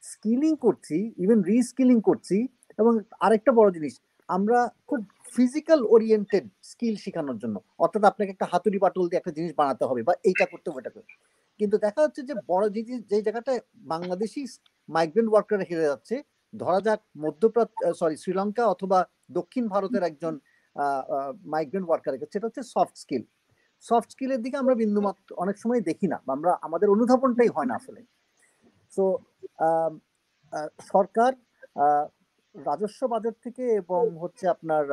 স্কিলিং করছি, ইভেন রিস্কিলিং করছি, এবং আরেকটা বড় জিনিস, আমরা খুব ফিজিক্যাল ওরিয়েন্টেড স্কিল শেখানোর জন্য, অর্থাৎ আপনাকে একটা হাতুড়ি পাটল দিয়ে একটা জিনিস বানাতে হবে বা এইটা করতে হবে, ওটা করতে। কিন্তু দেখা যাচ্ছে যে বড় যে জায়গাটায় বাংলাদেশি মাইগ্রেন্ট ওয়ার্কার হেরে যাচ্ছে, ধরা যাক শ্রীলঙ্কা অথবা দক্ষিণ ভারতের একজন মাইগ্রেন্ট ওয়ার্কার, সেটা হচ্ছে সফট স্কিল। সফট স্কিলের দিকে আমরা বিন্দুমাত্র অনেক সময় দেখি না, আমরা আমাদের অনুধাবনটাই হয় না আসলে। সো সরকার রাজস্ব বাজেট থেকে এবং হচ্ছে আপনার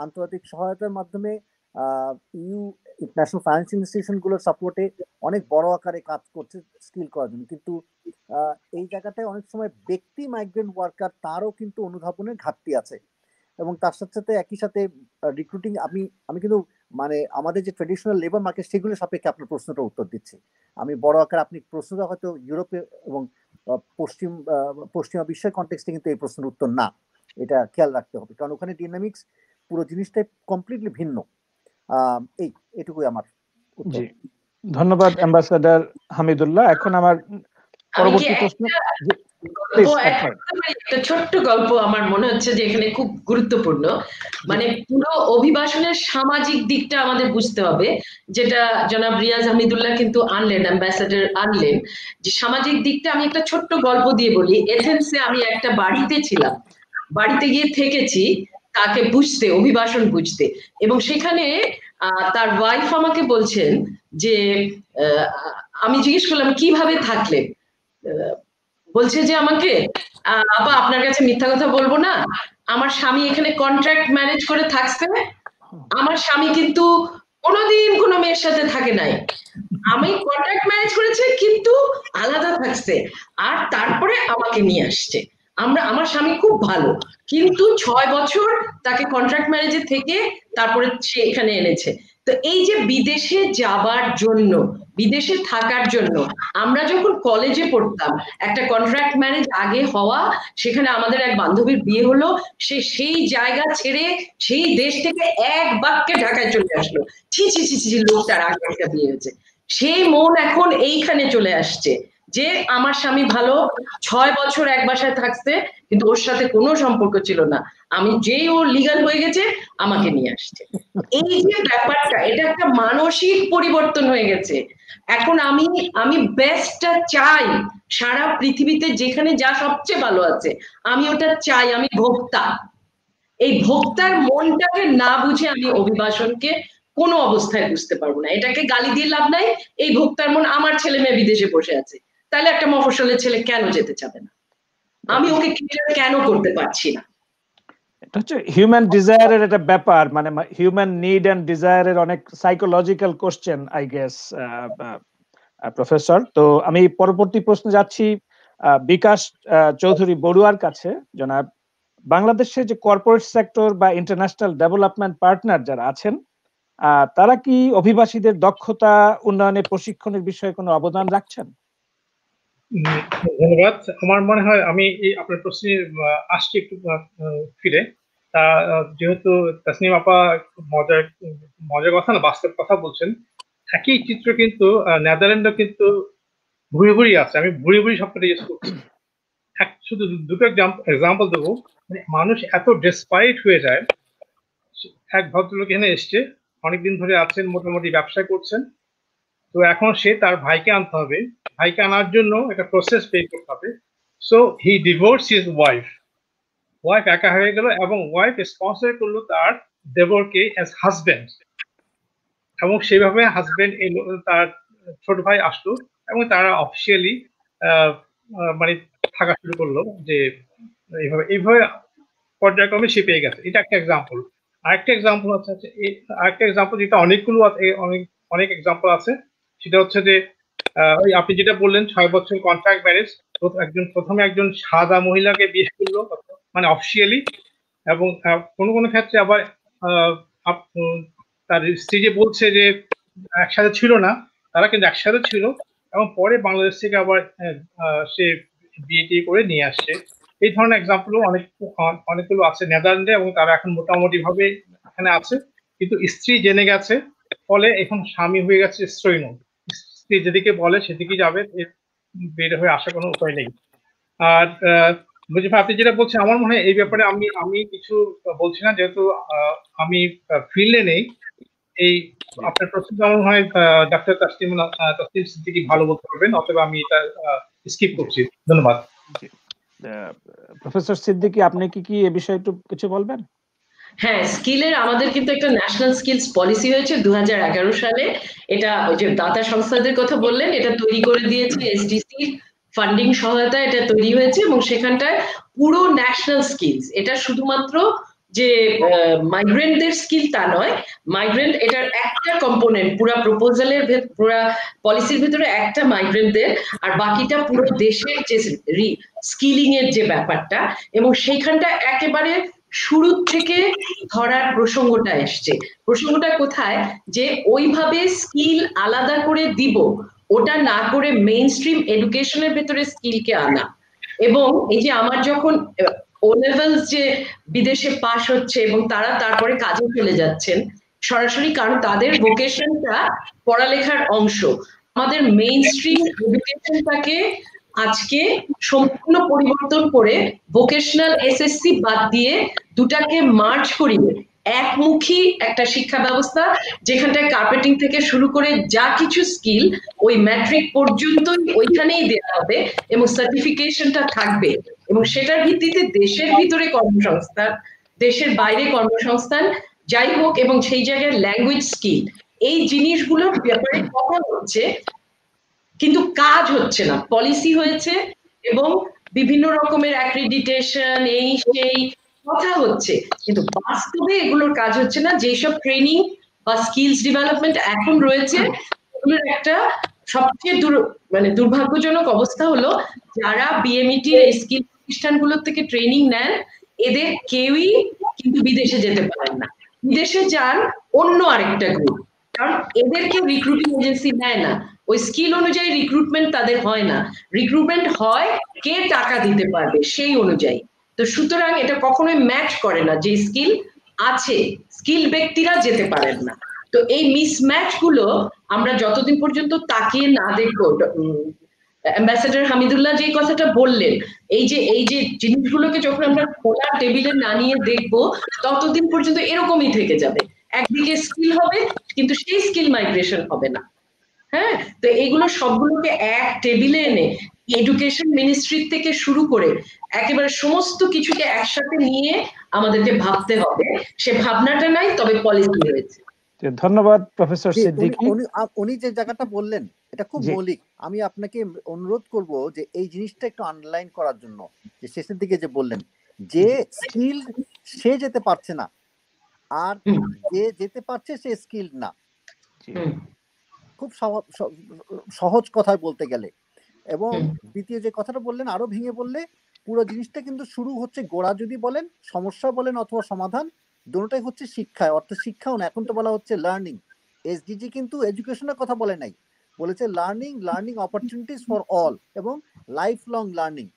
আন্তর্জাতিক সহায়তার মাধ্যমে ইন্টারন্যাশনাল ফাইন্যান্স ইনস্টিটিউশনগুলোর সাপোর্টে অনেক বড় আকারে কাজ করছে স্কিল করার জন্য, কিন্তু এই জায়গাটায় অনেক সময় ব্যক্তি মাইগ্রেন্ট ওয়ার্কার তারও কিন্তু অনুধাবনের ঘাটতি আছে, এবং তার সাথে সাথে একই সাথে রিক্রুটিং। আমি কিন্তু মানে আমাদের যে ট্রেডিশনাল লেবার মার্কেট সেগুলোর সাপেক্ষে আপনার প্রশ্নটা উত্তর দিচ্ছি। আমি বড় আকারে আপনি প্রশ্নটা হয়তো ইউরোপে এবং পশ্চিমা বিশ্বের কনটেক্সটে কিন্তু এই প্রশ্নের উত্তর না, এটা খেয়াল রাখতে হবে, কারণ ওখানে ডাইনামিক্স পুরো জিনিসটাই কমপ্লিটলি ভিন্ন। এটুকুই আমার উত্তর। ধন্যবাদ অ্যাম্বাসেডর হামিদুল্লাহ। এখন আমার পরবর্তী প্রশ্ন, একটা ছোট্ট গল্প আমার মনে হচ্ছে যে এখানে খুব গুরুত্বপূর্ণ, মানে পুরো অভিবাসনের সামাজিক দিকটা আমাদের বুঝতে হবে, যেটা জনাব রিয়াজ হামিদুল্লাহ কিন্তু আনলেন, অ্যাম্বাসেডর আনলেন, যে সামাজিক দিকটা। আমি একটা ছোট্ট গল্প দিয়ে বলি। এথেন্সে আমি একটা বাড়িতে ছিলাম, বাড়িতে গিয়ে থেকেছি তাকে বুঝতে, অভিবাসন বুঝতে, এবং সেখানে তার ওয়াইফ আমাকে বলছেন যে আমি জিজ্ঞেস করলাম কিভাবে থাকলেন, বলছে যে আমাকে আপা আপনার কাছে মিথ্যা কথা বলবো না, আমার স্বামী এখানে কন্ট্রাক্ট ম্যারেজ করে থাকছে, আমার স্বামী কিন্তু কোনোদিন কোনো মেয়ের সাথে থাকে নাই, আমি কন্ট্রাক্ট ম্যারেজ করেছে কিন্তু আলাদা থাকছে, আর তারপরে আমাকে নিয়ে আসছে। আমার স্বামী খুব ভালো, কিন্তু 6 বছর তাকে কন্ট্রাক্ট ম্যারেজে থেকে তারপরে সে এখানে এনেছে। তো এই যে বিদেশে যাবার জন্য, বিদেশে থাকার জন্য, আমরা যখন কলেজে পড়তাম একটা কন্ট্রাক্ট ম্যারেজ আগে হওয়া, সেখানে আমাদের এক বান্ধবীর বিয়ে হলো, সে সেই জায়গা ছেড়ে সেই দেশ থেকে এক বাক্যে ঢাকায় চলে আসলো, ছি ছি ছি ছি লোকটার আগে একটা বিয়ে হয়েছে। সেই মন এখন এইখানে চলে আসছে যে আমার স্বামী ভালো, 6 বছর এক বাসায় থাকছে কিন্তু ওর সাথে কোনো সম্পর্ক ছিল না, আমি যেই ও লিগ্যাল হয়ে গেছে আমাকে নিয়ে আসছে। এই যে ব্যাপারটা, এটা একটা মানসিক পরিবর্তন হয়ে গেছে। এখন আমি বেস্টটা চাই, সারা পৃথিবীতে যেখানে যা সবচেয়ে ভালো আছে আমি ওটা চাই, আমি ভোক্তা। এই ভোক্তার মনটাকে না বুঝে আমি অভিবাসনকে কোনো অবস্থায় বুঝতে পারবো না। এটাকে গালি দিয়ে লাভ নাই, এই ভোক্তার মন, আমার ছেলে মেয়ে বিদেশে বসে আছে, তাহলে একটা মফস্বলের ছেলে কেন যেতে চাবে না, আমি ওকে কেন করতে পারছি না? এটা হচ্ছে হিউম্যান ডিজায়ারের একটা ব্যাপার, মানে হিউম্যান নিড এন্ড ডিজায়ারের অনেক psychological question I guess professor. তো আমি পরবর্তী প্রশ্নে যাচ্ছি বিকাশ চৌধুরী বড়ুয়ার কাছে। জনাব, বাংলাদেশে যে কর্পোরেট সেক্টর বা ইন্টারন্যাশনাল ডেভেলপমেন্ট পার্টনার যারা আছেন, তারা কি অভিবাসীদের দক্ষতা উন্নয়নে প্রশিক্ষণের বিষয়ে কোনো অবদান রাখছেন? ধন্যবাদ। আমার মনে হয় আমি এই আপনার প্রশ্নে আসছি একটু ফিরে। তা যেহেতু তাসনিম আপা মজার কথা না, বাস্তব কথা বলছেন, একই চিত্র কিন্তু নেদারল্যান্ডও কিন্তু ভুরি ভুরি আছে। আমি ভুরি ভুরি শব্দটা ইউজ করছি। শুধু দুটো এক্সাম্পল দেবো। মানে মানুষ এত ডেসপাইট হয়ে যায়। এক ভদ্রলোক এখানে এসছে, অনেকদিন ধরে আছেন, মোটামুটি ব্যবসা করছেন, তো এখন সে তার ভাইকে আনতে হবে, ভাইকে আনার জন্য একটা প্রসেস পে করতে হবে। So he divorce his wife, wife একা হয়ে গেল এবং ওয়াইফ স্পন্সর করলো তার দেবরকে অ্যাজ হাজবেন্ড, এবং সেইভাবে হাজবেন্ড তার ছোট ভাই আসলো এবং তারা অফিসিয়ালি মানে থাকা শুরু করলো, যে এইভাবে পর্যায়ক্রমে সে পেয়ে গেছে। এটা একটা এক্সাম্পল। আরেকটা এক্সাম্পল হচ্ছে আরেকটা এক্সাম্পল যেটা অনেকগুলো অনেক এক্সাম্পল আছে, সেটা হচ্ছে যে ওই আপনি যেটা বললেন 6 বছর কন্ট্রাক্ট ম্যারেজ, প্রথমে একজন সাদা মহিলাকে বিয়ে করলো মানে অফিসিয়ালি, এবং কোনো কোনো ক্ষেত্রে আবার তার স্ত্রী যে বলছে যে একসাথে ছিল না, তারা কিন্তু একসাথে ছিল, এবং পরে বাংলাদেশ থেকে আবার সে বিয়ে করে নিয়ে আসছে। এই ধরনের এক্সাম্পলও অনেকগুলো আছে নেদারল্যান্ডে, এবং তারা এখন মোটামুটি ভাবে এখানে আছে, কিন্তু স্ত্রী জেনে গেছে, ফলে এখন স্বামী হয়ে গেছে স্ত্রৈণ। স্ত্রী যেদিকে বলে সেদিকে যাবে, বের হয়ে আসার কোনো উপায় নেই। আর মুজিব আপনি যেটা বলছেন, আমার মনে হয় এই ব্যাপারে আমি কিছু বলছি না, যেহেতু আমি ফিল্ডে নেই। এই আপনার প্রশ্ন আমার হয় ডাক্তার তাসলিম সিদ্দিকী ভালো বলতে পারবেন, অথবা আমি এটা স্কিপ করছি। ধন্যবাদ। প্রফেসর সিদ্দিকী, আপনি কি এ বিষয়ে একটু কিছু বলবেন? হ্যাঁ, স্কিলের আমাদের কিন্তু একটা ন্যাশনাল স্কিলস পলিসি হয়েছে 2011 সালে। এটা ওই যে দাতা সংস্থাদের কথা বললেন, এটা তৈরি করে দিয়েছে এসডিসি ফান্ডিং সহায়তা, এটা তৈরি হয়েছে, এবং সেখানটায় পুরো ন্যাশনাল স্কিলস, এটা শুধুমাত্র যে মাইগ্রেন্টদের স্কিল তা নয়, মাইগ্রেন্ট এটার একটা কম্পোনেন্ট, পুরো প্রপোজালের পুরো পলিসির ভিতরে একটা মাইগ্রেন্টদের, আর বাকিটা পুরো দেশের যে স্কিলিং এর যে ব্যাপারটা, এবং সেইখানটা একেবারে শুরু থেকে ধরার প্রসঙ্গটা এসছে। প্রসঙ্গটা কোথায়, যে ওইভাবে স্কিল আলাদা করে দিব, ওটা না করে মেইন স্ট্রিম এডুকেশনের ভেতরে স্কিলকে আনা। এবং এই যে আমার যখন ও লেভেলস যে বিদেশে পাস হচ্ছে এবং তারা তারপরে কাজে চলে যাচ্ছেন সরাসরি, কারণ তাদের ভোকেশনটা পড়ালেখার অংশ। আমাদের মেইন স্ট্রিম এডুকেশনটাকে আজকে সম্পূর্ণ পরিবর্তন করে ভোকেশনাল এসএসসি বাদ দিয়ে দুটাকে মার্জ করিয়ে একমুখী একটা শিক্ষা ব্যবস্থা, যেখানটায় কার্পেটিং থেকে শুরু করে যা কিছু স্কিল ওই ম্যাট্রিক পর্যন্ত ওইখানেই দেওয়া হবে, এবং সার্টিফিকেশনটা থাকবে, এবং সেটার ভিত্তিতে দেশের ভিতরে কর্মসংস্থান, দেশের বাইরে কর্মসংস্থান যাই হোক, এবং সেই জায়গায় ল্যাঙ্গুয়েজ স্কিল, এই জিনিসগুলোর ব্যাপারে কথা হচ্ছে, কিন্তু কাজ হচ্ছে না। পলিসি হয়েছে, এবং বিভিন্ন রকমের অ্যাক্রিডিটেশন এই সেই কথা হচ্ছে, কিন্তু বাস্তবে এগুলোর কাজ হচ্ছে না। যেসব ট্রেনিং বা স্কিলস ডেভেলপমেন্ট এখন রয়েছে এগুলোর একটা সবচেয়ে মানে দুর্ভাগ্যজনক অবস্থা হলো যারা বিএমইটির এই স্কিল প্রতিষ্ঠানগুলোর থেকে ট্রেনিং নেন এদের কেউই কিন্তু বিদেশে যেতে পারেন না। বিদেশে যান অন্য আরেকটা গ্রুপ, কারণ এদেরকে রিক্রুটিং এজেন্সি নেয় না, ওই স্কিল অনুযায়ী রিক্রুটমেন্ট তাদের হয় না, রিক্রুটমেন্ট হয় কে টাকা দিতে পারবে সেই অনুযায়ী। তো সুতরাং এটা কখনোই ম্যাচ করে না, যে স্কিল আছে স্কিল ব্যক্তিরা যেতে পারেন না। তো এই মিসম্যাচ গুলো আমরা যতদিন পর্যন্ত তাকিয়ে না দেখবো, অ্যাম্বাসেডর হামিদুল্লাহ যে কথাটা বললেন, এই যে জিনিসগুলোকে যখন আমরা খোলা টেবিলে না নিয়ে দেখবো ততদিন পর্যন্ত এরকমই থেকে যাবে। একদিকে স্কিল হবে কিন্তু সেই স্কিল মাইগ্রেশন হবে না। হ্যাঁ, তো এইগুলো সবগুলোকে এক টেবিলে এনে এডুকেশন মিনিস্ট্রি থেকে শুরু করে একেবারে সমস্ত কিছুকে একসাথে নিয়ে আমাদেরকে ভাবতে হবে। সে ভাবনাটা নাই, তবে পলিসি রয়েছে। ধন্যবাদ প্রফেসর সিদ্দিকী। উনি যে জায়গাটা বললেন এটা খুব মৌলিক। আমি আপনাকে অনুরোধ করব যে এই জিনিসটা একটু আন্ডারলাইন করার জন্য, যে শেষের দিকে যে বললেন যে স্কিল সে যেতে পারছে না, আর যে যেতে পারছে সে স্কিল না। খুব সহজ কথায় বলতে গেলে। এবং দ্বিতীয় যে কথাটা বললেন আরো ভেঙে বললে, পুরো জিনিসটা কিন্তু শুরু হচ্ছে গোড়া যদি বলেন সমস্যা বলেন অথবা সমাধান, দুটোটাই হচ্ছে শিক্ষায়। অর্থাৎ শিক্ষাও না, এখন তো বলা হচ্ছে লার্নিং। এসডিজি কিন্তু এডুকেশনের কথা বলে নাই, বলেছে লার্নিং অপরচুনিটিস ফর অল এবং লাইফ লং লার্নিং।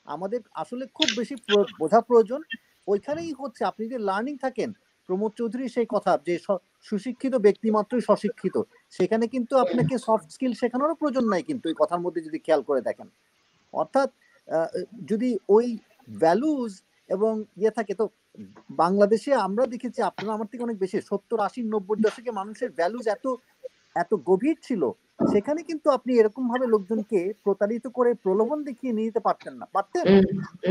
আমাদের আসলে খুব বেশি বোঝা প্রয়োজন ওইখানেই হচ্ছে। আপনি যদি লার্নিং থাকেন, প্রমোদ চৌধুরী সেই কথা যে সুশিক্ষিত ব্যক্তি মাত্রই স্বশিক্ষিত, সেখানে কিন্তু আপনাকে সফট স্কিল শেখানোরও প্রয়োজন নাই কিন্তু এই কথার মধ্যে যদি খেয়াল করে দেখেন। অর্থাৎ যদি ওই ভ্যালুজ এবং ইয়ে থাকে, তো বাংলাদেশে আমরা দেখেছি, আপনারা আমার থেকে অনেক বেশি, 70, 80, 90 দশকে মানুষের ভ্যালুজ এত গভীর ছিল, সেখানে কিন্তু আপনি এরকম ভাবে লোকজনকে প্রতারিত করে প্রলোভন দেখিয়ে নিয়ে যেতে পারতেন না, পারতেন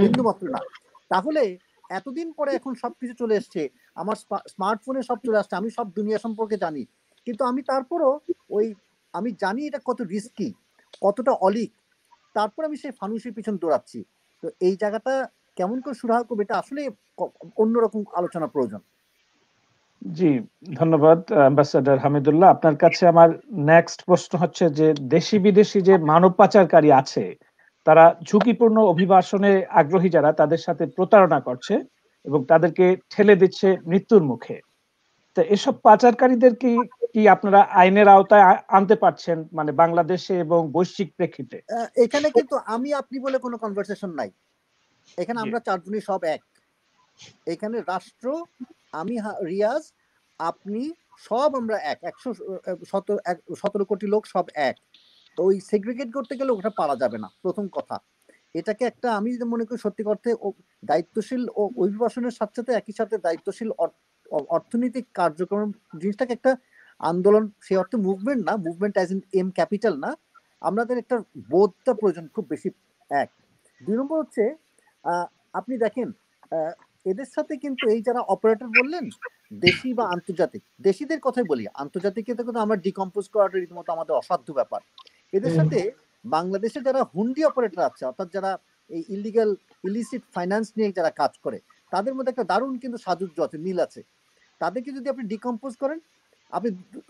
বিন্দু মাত্র না। তাহলে এতদিন পরে এখন সবকিছু চলে এসছে, আমার স্মার্টফোনে সব চলে আসছে, আমি সব দুনিয়া সম্পর্কে জানি, কিন্তু আমি তারপরও আমি জানি এটা কত রিস্কি, কতটা অলিক, তারপর আমি সেই ফানুসির পিছন দৌড়াচ্ছি। তো এই জায়গাটা কেমন করে সুরাহা করবে, এটা আসলে অন্যরকম আলোচনা প্রয়োজন। জি, ধন্যবাদ অ্যাম্বাসেডর হামিদুল্লাহ। আপনার কাছে আমার নেক্সট প্রশ্ন হচ্ছে যে দেশি বিদেশি যে মানব পাচারকারী আছে তারা ঝুঁকিপূর্ণ অভিবাসনে আগ্রহী যারা, তাদের সাথে প্রতারণা করছে এবং তাদেরকে ঠেলে দিচ্ছে মৃত্যুর মুখে। তো এসব পাচারকারীদের কি আপনারা আইনের আওতায় আনতে পারছেন, মানে বাংলাদেশে এবং বৈশ্বিক প্রেক্ষিতে? এখানে কিন্তু আমি আপনি বলে কোনো কনভারসেশন নাই, এখানে আমরা চারজনই সব এক। এখানে রাষ্ট্র, আমি রিয়াজ, আপনি সব আমরা এক, 117 কোটি লোক সব এক। তো ওই সেগ্রিগেট করতে গেলে ওটা পারা যাবে না, প্রথম কথা। এটাকে একটা, আমি মনে করি সত্যি অর্থে দায়িত্বশীল ও অভিবাসনের সাথে সাথে একই সাথে দায়িত্বশীল অর্থনৈতিক কার্যক্রম জিনিসটাকে একটা আন্দোলন, সে অর্থে মুভমেন্ট না, movement as in M capital না, আমাদের একটা বোধটা প্রয়োজন খুব বেশি। এক, 2 নম্বর হচ্ছে আপনি দেখেন এদের সাথে কিন্তু এই যারা অপারেটর বললেন দেশি বা আন্তর্জাতিক, দেশিদের কথাই বলি, আন্তর্জাতিককে তো কিন্তু আমরা ডিকম্পোজ করাটা রীতিমতো আমাদের অসাধ্য ব্যাপার। এদের সাথে বাংলাদেশে যারা হুন্ডি অপারেটর আছে, অর্থাৎ যারা এই ইলিসিট ফাইন্যান্স নিয়ে যারা কাজ করে, তাদের মধ্যে একটা দারুণ কিন্তু সাযুজ্য আছে, মিল আছে। তাদেরকে যদি আপনি ডিকম্পোজ করেন, আপনি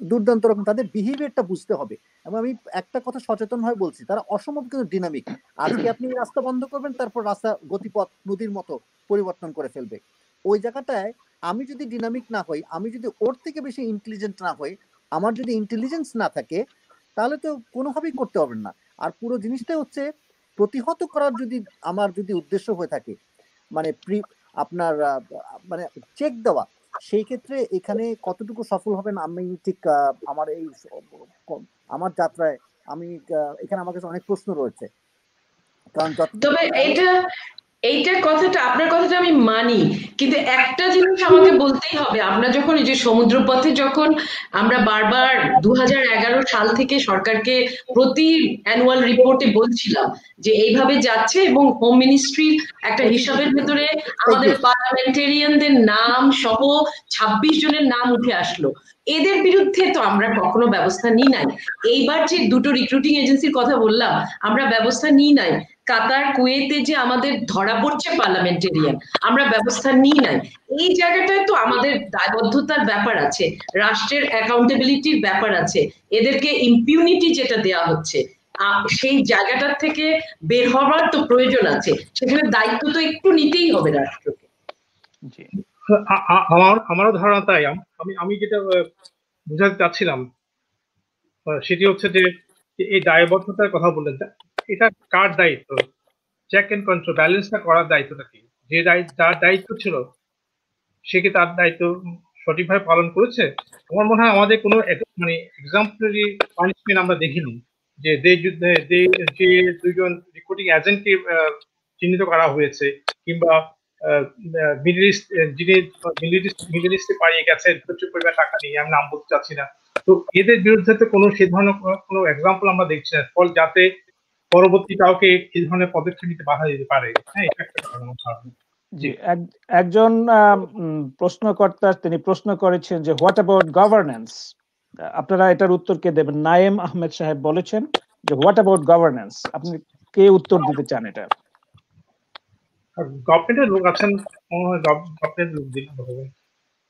দুর্দান্ত রকম তাদের বিহেভিয়ারটা বুঝতে হবে। এবং আমি একটা কথা সচেতন হয়ে বলছি, তারা অসম্ভব কিন্তু ডিনামিক। আজকে আপনি রাস্তা বন্ধ করবেন, তারপর রাস্তা গতিপথ নদীর মতো পরিবর্তন করে ফেলবে। ওই জায়গাটায় আমি যদি ডিনামিক না হই, আমি যদি ওর থেকে বেশি ইন্টেলিজেন্ট না হই, আমার যদি ইন্টেলিজেন্স না থাকে, তাহলে তো কোনোভাবেই করতে পারবেন না। আর পুরো জিনিসটা হচ্ছে প্রতিহত করার যদি আমার উদ্দেশ্য হয়ে থাকে, মানে আপনার মানে চেক দেওয়া, সেই ক্ষেত্রে এখানে কতটুকু সফল হবেন আমি ঠিক আমার যাত্রায় আমি এখানে আমার কাছে অনেক প্রশ্ন রয়েছে। কারণ তবে এইটা কথাটা, আপনার কথাটা আমি মানি, কিন্তু একটা জিনিস আমাকে বলতেই হবে, আমরা যখন এই যে সমুদ্রপথে যখন আমরা বারবার 2011 সাল থেকে সরকারকে প্রতি অ্যানুয়াল রিপোর্টে বলছিলাম যে এইভাবে যাচ্ছে এবং হোম মিনিস্ট্রির একটা হিসাবের ভেতরে আমাদের পার্লামেন্টেরিয়ানদের নাম সহ 26 জনের নাম উঠে আসলো, এদের বিরুদ্ধে তো আমরা কখনো ব্যবস্থা নিই নাই। এইবার যে দুটো রিক্রুটিং এজেন্সির কথা বললাম, আমরা ব্যবস্থা নিই নাই। কাতার, কুয়েতে যে আমাদের ধরা পড়ছে পার্লামেন্টেরিয়ান, আমরা ব্যবস্থা নিই নাই। এই জায়গাটায় তো আমাদের দায়বদ্ধতার ব্যাপার আছে, রাষ্ট্রের অ্যাকাউন্টেবিলিটির ব্যাপার আছে। এদেরকে ইম্পিউনিটি যেটা দেওয়া হচ্ছে, সেই জায়গাটার থেকে বের হওয়ার তো প্রয়োজন আছে, সেখানে দায়িত্ব তো একটু নিতেই হবে রাষ্ট্রকে। আমারও ধারণা তাই। আমি যেটা বুঝাতে চাচ্ছিলাম সেটি হচ্ছে যে এই দায়বদ্ধতার কথা বললেন, এটা কার দায়িত্ব? চেক এন্ড কন্ট্রোল, ব্যালেন্সটা করার দায়িত্বটা কি? যে যার দায়িত্ব ছিল সে কি তার দায়িত্ব সঠিকভাবে পালন করেছে? আমার মনে হয় আমাদের কোনো মানে এক্সাম্পলারি পানিশমেন্ট আমরা দেখিনি যে যে দুজন রিক্রুটিং এজেন্টকে চিহ্নিত করা হয়েছে, কিংবা মিডল ইস্টে পালিয়ে গেছে প্রচুর পরিমাণ টাকা নিয়ে, আমি নাম বলতে চাচ্ছি না। তো এদের বিরুদ্ধে তো কোনো সে ধরনের কোনো এক্সাম্পল আমরা দেখছি না, ফল যাতে পরবর্তী কাউকে এই ধরনের পদক্ষেপ নিতে বাধা দিতে পারে। হ্যাঁ, এটা একটা কারণ। জি, একজন প্রশ্নকর্তা তিনি প্রশ্ন করেছেন যে হোয়াট অ্যাবাউট গভর্নেন্স, আপনারা এটার উত্তর কে দেবেন? নায়েম আহমেদ সাহেব বলেছেন যে হোয়াট অ্যাবাউট গভর্নেন্স, আপনি কে উত্তর দিতে চান এটা? গভর্নমেন্টের লোক আছেন, গভর্নমেন্টের লোক দিন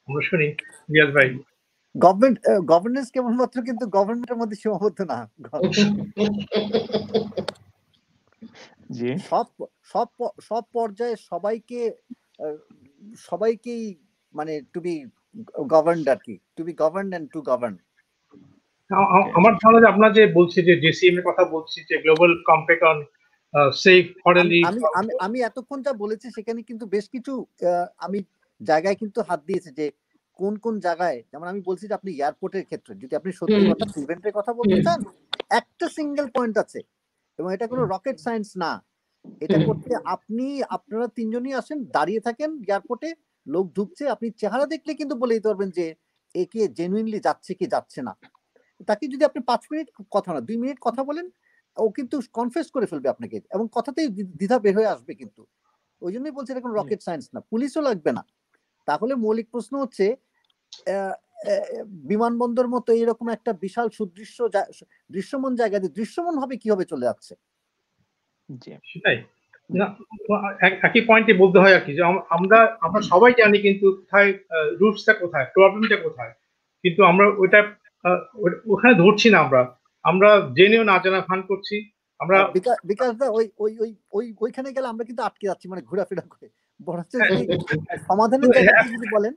আমরা শুনি। রিয়াজ ভাই, গভর্নেন্স কেবলমাত্র কিন্তু গভর্নমেন্টের মধ্যে সীমাবদ্ধ না। জি, সব পর্যায়ে সবাইকেই মানে টু বি গভর্নড আর কি, to be governed and to govern. আমার ধারণা যে আপনার যে বলছি যে জেসিএম এর কথা বলছি, যে global compact on safe orderly, আমি এতক্ষণ যা বলেছি সেখানে কিন্তু বেশ কিছু আমি জায়গায় কিন্তু হাত দিয়েছি যে কোন কোন জায়গায়, যেমন আমি বলছি যে আপনি এয়ারপোর্টের ক্ষেত্রে যদি আপনি সত্যি কথা প্রিভেন্টের কথা বলতে চান, একটা সিঙ্গেল পয়েন্ট আছে এবং এটা কোনো রকেট সায়েন্স না। এটা করতে আপনারা তিনজনই আসেন, দাঁড়িয়ে থাকেন এয়ারপোর্টে, লোক ঢুকছে, আপনি চেহারা দেখলে কিন্তু বলে দিতে পারবেন যে একে জেনুইনলি যাচ্ছে কি যাচ্ছে না। তাকে যদি আপনি 5 মিনিট কথা না 2 মিনিট কথা বলেন, ও কিন্তু কনফেস করে ফেলবে আপনাকে এবং কথাতেই দ্বিধা বের হয়ে আসবে। কিন্তু ওই জন্যই বলছি এটা কোনো রকেট সায়েন্স না, পুলিশও লাগবে না। তাহলে মৌলিক প্রশ্ন হচ্ছে বিমানবন্দর মতো এরকম একটা বিশাল দৃশ্যমান জায়গাতে দৃশ্যমান হবে কিভাবে চলে যাচ্ছে? সেটাই না, একই পয়েন্টে বলতে হয় আর কি, যে আমরা সবাই জানি কিন্তু কোথায় রুটসটা, কোথায় প্রবলেমটা কোথায়, কিন্তু আমরা ওখানে ধরছি না। আমরা জেনেও না জানা ভান করছি। আমরা বিকাশ দা ওইখানে গেলে আমরা কিন্তু আটকে যাচ্ছি, মানে ঘোরাফেরা করে। বরঞ্চ সমাধানের যদি বলেন,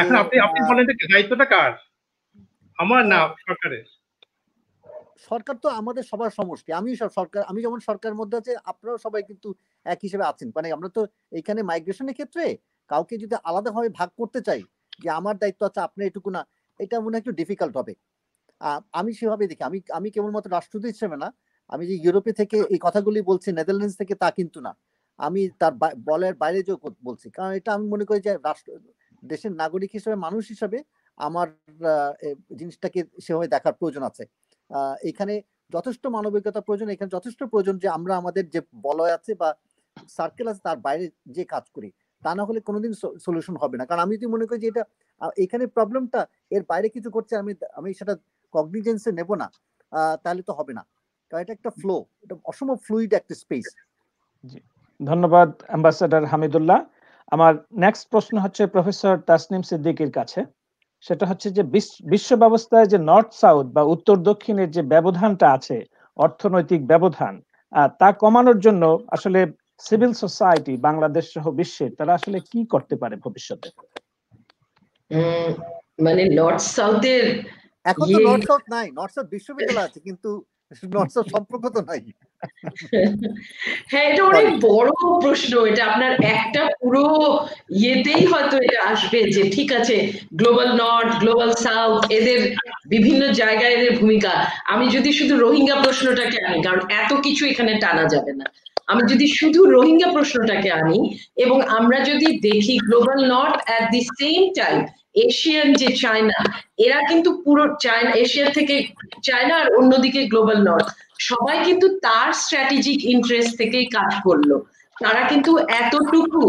এখন আপনি বলেন দায়িত্বটা কার? আমার না সরকারের? সরকার তো আমাদের সবার সমষ্টি। আমি যেমন সরকারের মধ্যে আছে, আপনারাও সবাই কিন্তু এক হিসেবে আছেন। মানে আমরা তো এইখানে মাইগ্রেশনের ক্ষেত্রে কাউকে যদি আলাদাভাবে ভাগ করতে চাই যে আমার দায়িত্ব আছে আপনার এটুকু না, এটা মনে হয় একটু ডিফিকাল্ট হবে। আমি সেভাবে দেখি। আমি কেবলমাত্র রাষ্ট্রদূত হিসেবে না, আমি যে ইউরোপে থেকে এই কথাগুলি বলছি, নেদারল্যান্ডস থেকে, তা কিন্তু না, আমি তার বলের বাইরে যে বলছি। কারণ এটা আমি মনে করি যে দেশের নাগরিক হিসেবে, মানুষ হিসেবে আমার জিনিসটাকে সেভাবে দেখার প্রয়োজন আছে। এখানে যথেষ্ট মানবিকতা প্রয়োজন, এখানে যথেষ্ট প্রয়োজন যে আমরা আমাদের যে বলয় আছে বা সার্কেল আছে তার বাইরে যে কাজ করি। তা না হলে কোনোদিন সলিউশন হবে না। কারণ আমি যদি মনে করি যে এটা এখানে প্রবলেমটা এর বাইরে কিছু করছে, আমি সেটা কগনিজেন্সে নেব না, তাহলে তো হবে না। কারণ এটা একটা ফ্লো, এটা অসম্ভব ফ্লুইড একটা স্পেস। জি, ধন্যবাদ অ্যাম্বাসেডর হামিদুল্লাহ। আমার নেক্সট প্রশ্ন হচ্ছে প্রফেসর তাসনিম সিদ্দিকীর কাছে। সেটা হচ্ছে যে বিশ্ব ব্যবস্থায় যে নর্থ সাউথ বা উত্তর দক্ষিণের যে ব্যবধানটা আছে, অর্থনৈতিক ব্যবধান, তা কমানোর জন্য আসলে সিভিল সোসাইটি বাংলাদেশ সহ বিশ্বে তারা আসলে কি করতে পারে ভবিষ্যতে? মানে নর্থ সাউথের এখন তো নর্থ সাউথ নাই, নর্থ সাউথ বিশ্ববিদ্যালয় আছে কিন্তু নর্থ সাউথ সম্পর্ক তো নাই। হ্যাঁ, এটা অনেক বড় প্রশ্ন। এটা আপনার একটা পুরো ইয়েতেই হয়তো এটা আসবে যে ঠিক আছে, গ্লোবাল নর্থ, গ্লোবাল সাউথ, এদের বিভিন্ন জায়গায় এদের ভূমিকা। আমি যদি শুধু রোহিঙ্গা প্রশ্নটাকে আনি, কারণ এত কিছু এখানে টানা যাবে না, আমি যদি শুধু রোহিঙ্গা প্রশ্নটাকে আনি এবং আমরা যদি দেখি global north at the same time Asian যে চায়না, এরা কিন্তু পুরো চায়না, এশিয়া থেকে চায়না আর অন্যদিকে গ্লোবাল নর্থ, সবাই কিন্তু তার স্ট্র্যাটেজিক ইন্টারেস্ট থেকেই কাজ করলো। তারা কিন্তু এতটুকু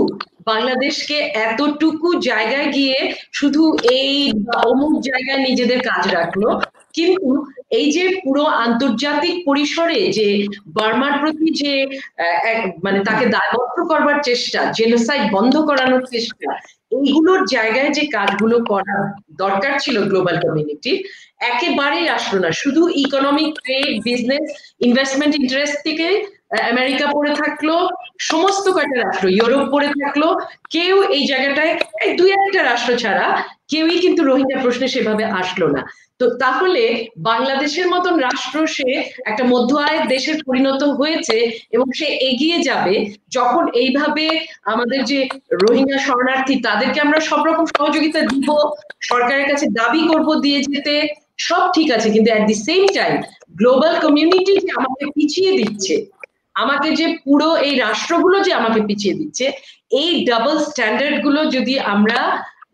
বাংলাদেশকে এতটুকু জায়গায় গিয়ে শুধু এই বা অমুক জায়গায় নিজেদের কাজ রাখলো, কিন্তু এই যে পুরো আন্তর্জাতিক পরিসরে যে বার্মার প্রতি যে মানে তাকে দায়বদ্ধ করবার চেষ্টা, জেনোসাইড বন্ধ করানোর চেষ্টা, এইগুলোর জায়গায় যে কাজগুলো করা দরকার ছিল গ্লোবাল কমিউনিটি, একেবারেই আসলো না। শুধু economic, trade, business, investment interest থেকে আমেরিকা পড়ে থাকলো, সমস্ত কয়টা রাষ্ট্র, ইউরোপ পড়ে থাকলো, কেউ এই জায়গাটায় দুই একটা রাষ্ট্র ছাড়া কেউই কিন্তু রোহিঙ্গা প্রশ্নে সেভাবে আসলো না। তো তাহলে বাংলাদেশের মতন রাষ্ট্র সে একটা মধ্য আয়ের দেশে পরিণত হয়েছে এবং সে এগিয়ে যাবে যখন এইভাবে আমাদের যে রোহিঙ্গা শরণার্থী তাদেরকে আমরা সব রকম সহযোগিতা দিব, সরকারের কাছে দাবি করব দিয়ে যেতে, সব ঠিক আছে, কিন্তু at the same time global community যে আমাকে পিছিয়ে দিচ্ছে, আমাকে যে পুরো এই রাষ্ট্রগুলো যে আমাকে পিছিয়ে দিচ্ছে, এই ডাবল স্ট্যান্ডার্ড গুলো যদি আমরা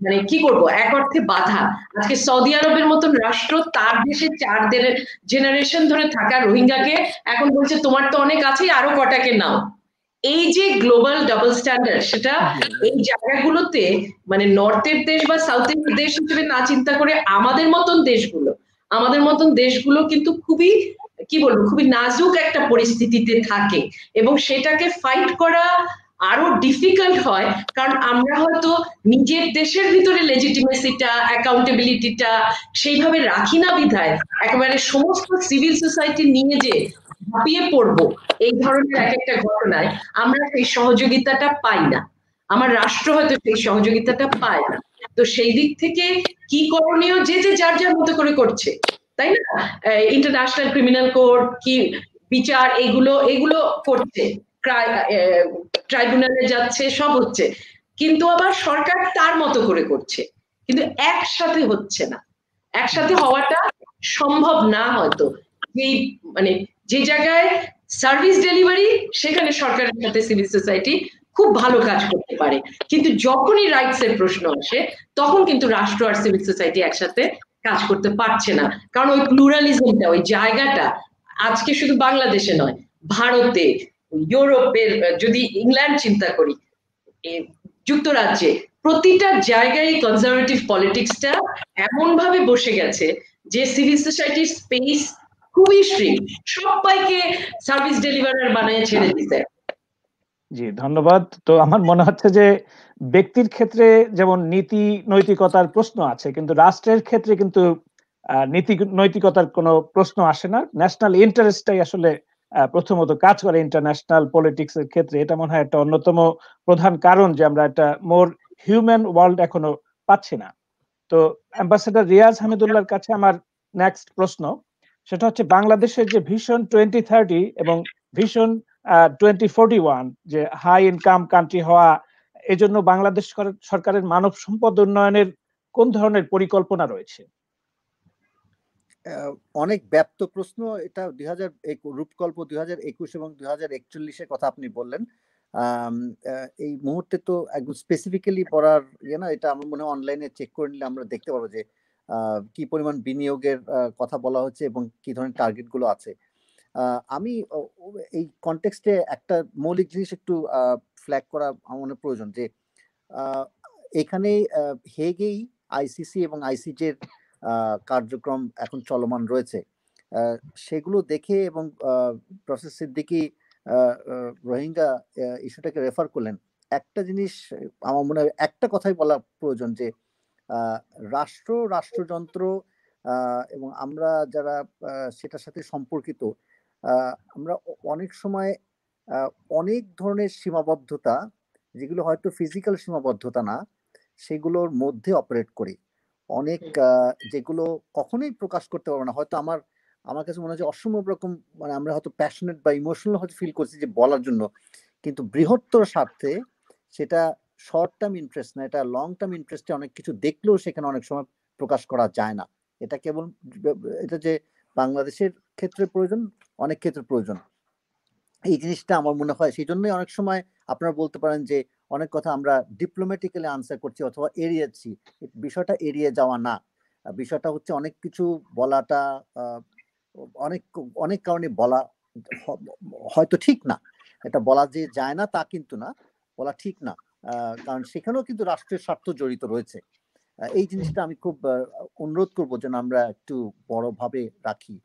মানে কি করব, এক অর্থে বাধা। আজকে সৌদি আরবের মতন রাষ্ট্র তার দেশে 4 জেনারেশন ধরে থাকা রোহিঙ্গাকে এখন বলছে তোমার তো অনেক আছে, আরো কটাকে নাও। এই যে গ্লোবাল ডাবল স্ট্যান্ডার্ড, সেটা এই জায়গাগুলোতে মানে নর্থের দেশ বা সাউথের দেশ হিসেবে না চিন্তা করে আমাদের মতন দেশগুলো কিন্তু খুবই কি বলবো, খুবই নাজুক একটা পরিস্থিতিতে থাকে এবং সেটাকে ফাইট করা আরো ডিফিকাল্ট হয়, কারণ আমরা হয়তো নিজের দেশের ভিতরে লেজিটিমেসিটা, অ্যাকাউন্টেবিলিটিটা সেইভাবে রাখি না বিধায় একেবারে সমস্ত সিভিল সোসাইটি নিয়ে যে ঝাঁপিয়ে পড়বো এই ধরনের এক একটা ঘটনায় আমরা সেই সহযোগিতাটা পাই না, আমার রাষ্ট্র হয়তো সেই সহযোগিতাটা পায় না। তো সেই দিক থেকে কি করণীয়, যে যে যার যার মতো করে করছে, তাই না? ইন্টারন্যাশনাল ক্রিমিনাল কোর্ট কি বিচার, এগুলো করছে, ট্রাইব্যুনালে যাচ্ছে, সব হচ্ছে, কিন্তু আবার সরকার তার মতো করে করছে, কিন্তু একসাথে হচ্ছে না। একসাথে হওয়াটা সম্ভব না হয়তো। এই মানে যে জায়গায় সার্ভিস ডেলিভারি, সেখানে সরকারের সাথে সিভিল সোসাইটি খুব ভালো কাজ করতে পারে, কিন্তু যখনই রাইটস এর প্রশ্ন আসে তখন কিন্তু রাষ্ট্র আর সিভিল সোসাইটি একসাথে কাজ করতে পারছে না, কারণ ওই প্লুরালিজমটা, ওই জায়গাটা আজকে শুধু বাংলাদেশে নয়, ভারতে, ইউরোপের, যদি ইংল্যান্ড চিন্তা করি, যুক্তরাজ্যে, প্রতিটা জায়গায় কনজারভেটিভ পলিটিক্সটা এমন ভাবে বসে গেছে যে সিভিল সোসাইটির স্পেস খুবই স্ট্রিক্ট, সবাইকে সার্ভিস ডেলিভারার বানিয়ে ছেড়ে দিতে। জি, ধন্যবাদ। তো আমার মনে হচ্ছে যে ব্যক্তির ক্ষেত্রে যেমন নীতি নৈতিকতার প্রশ্ন আছে, কিন্তু রাষ্ট্রের ক্ষেত্রে কিন্তু নীতি নৈতিকতার কোনো প্রশ্ন আসে না। ন্যাশনাল ইন্টারেস্টটাই আসলে প্রথমত কাজ করে ইন্টারন্যাশনাল পলিটিক্স এর ক্ষেত্রে। এটা মনে হয় একটা অন্যতম প্রধান কারণ যে আমরা একটা মোর হিউম্যান ওয়ার্ল্ড এখনো পাচ্ছি না। তো অ্যাম্বাসেডর রিয়াজ হামিদুল্লাহর কাছে আমার নেক্সট প্রশ্ন, সেটা হচ্ছে বাংলাদেশের যে ভিশন 2030 এবং ভিশন 2041, যে হাই ইনকাম কান্ট্রি হওয়া, এজন্য বাংলাদেশ সরকারের মানব সম্পদ উন্নয়নের কোন ধরনের পরিকল্পনা রয়েছে? অনেক ব্যাপ্ত প্রশ্ন এটা। রূপকল্প 2021 এবং 2041-এর কথা আপনি বললেন। এই মুহূর্তে তো একদম স্পেসিফিক্যালি পড়ার না, এটা আমার মনে হয় অনলাইনে চেক করে নিলে আমরা দেখতে পাবো যে কি পরিমাণ বিনিয়োগের কথা বলা হচ্ছে এবং কি ধরনের টার্গেট গুলো আছে। আমি এই কনটেক্সটে একটা মৌলিক জিনিস একটু ফ্ল্যাগ করা আমার মনে প্রয়োজন, যে এখানে হেগেই আইসিসি এবং আইসিজের কার্যক্রম এখন চলমান রয়েছে। সেগুলো দেখে এবং প্রফেসর সিদ্দিকী রোহিঙ্গা ইস্যুটাকে রেফার করলেন, একটা জিনিস আমার মনে হয় একটা কথাই বলা প্রয়োজন, যে রাষ্ট্রযন্ত্র এবং আমরা যারা সেটার সাথে সম্পর্কিত, আমরা অনেক সময় অনেক ধরনের সীমাবদ্ধতা, যেগুলো হয়তো ফিজিক্যাল সীমাবদ্ধতা না, সেগুলোর মধ্যে অপারেট করি। অনেক যেগুলো কখনোই প্রকাশ করতে পারবো না, হয়তো আমার কাছে মনে হচ্ছে অসম্ভব রকম, মানে আমরা হয়তো প্যাশনেট বা ইমোশনাল হয়তো ফিল করছি যে বলার জন্য, কিন্তু বৃহত্তর স্বার্থে সেটা শর্ট টার্ম ইন্টারেস্ট না, এটা লং টার্ম ইন্টারেস্টে অনেক কিছু দেখলেও সেখানে অনেক সময় প্রকাশ করা যায় না। এটা কেবল এটা যে বাংলাদেশের ক্ষেত্রে প্রয়োজন, অনেক ক্ষেত্রে প্রয়োজন এই জিনিসটা আমার মনে হয়। সেই জন্যই অনেক সময় আপনারা বলতে পারেন যে অনেক কথা আমরা ডিপ্লোম্যাটিক্যালি আনসার করছি অথবা এড়িয়েছি। বিষয়টা এড়িয়ে যাওয়া না, বিষয়টা হচ্ছে অনেক কিছু বলাটা অনেক অনেক কারণে বলা হয়তো ঠিক না। এটা বলা যে যায় না তা কিন্তু না, বলা ঠিক না, কারণ সেখানেও কিন্তু রাষ্ট্রের স্বার্থ জড়িত রয়েছে। এই জিনিসটা আমি খুব অনুরোধ করবো যেন আমরা একটু বড়ভাবে রাখি,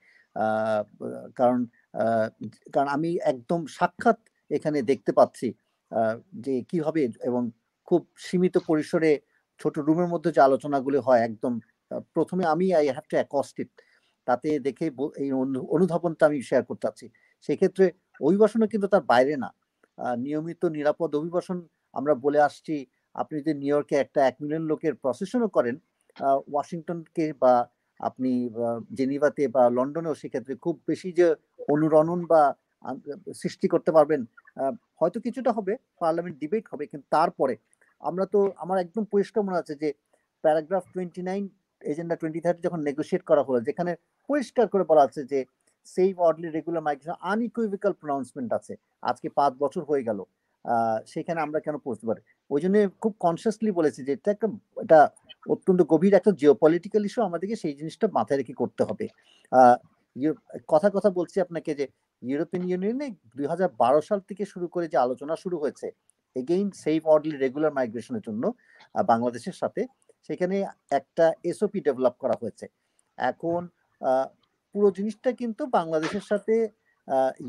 কারণ কারণ আমি একদম সাক্ষাৎ এখানে দেখতে পাচ্ছি যে কি হবে, এবং খুব সীমিত পরিসরে ছোট রুমের মধ্যে যে আলোচনাগুলো হয়, একদম প্রথমে আমি আই হ্যাভ টু অ্যাকস্ট ইট, তাতে দেখে এই অনুধাবনটা আমি শেয়ার করতে চাচ্ছি। সেক্ষেত্রে অভিবাসনও কিন্তু তার বাইরে না, নিয়মিত নিরাপদ অভিবাসন আমরা বলে আসছি। আপনি যদি নিউ ইয়র্কে একটা 1 মিলিয়ন লোকের প্রসেশনও করেন, ওয়াশিংটনকে বা আপনি জেনিভাতে বা লন্ডনেও সেক্ষেত্রে খুব বেশি যে অনুরণন বা সৃষ্টি করতে পারবেন, হয়তো কিছুটা হবে, পার্লামেন্ট ডিবেট হবে, কিন্তু তারপরে আমরা তো, আমার একদম পরিষ্কার মনে আছে যে প্যারাগ্রাফ 29 এজেন্ডা 2030 যখন নেগোশিয়েট করা হলো, যেখানে পরিষ্কার করে বলা আছে যে সেফ অর্ডারলি রেগুলার মাইগ্রেশন আনইকুইভোকাল প্রনাউন্সমেন্ট আছে। আজকে 5 বছর হয়ে গেল, সেখানে আমরা কেন পৌঁছতে পারি? ওই জন্য খুব কনসিয়াসলি বলেছি যে এটা অত্যন্ত গভীর একটা জিওপলিটিক্যাল ইস্যু, আমাদেরকে সেই জিনিসটা মাথায় রেখে করতে হবে। কথা বলছি আপনাকে যে ইউরোপিয়ান ইউনিয়নে 2012 সাল থেকে শুরু করে যে আলোচনা শুরু হয়েছে এগেইন সেফ অর্ডারলি রেগুলার মাইগ্রেশনের জন্য বাংলাদেশের সাথে, সেখানে একটা এসওপি ডেভেলপ করা হয়েছে। এখন পুরো জিনিসটা কিন্তু বাংলাদেশের সাথে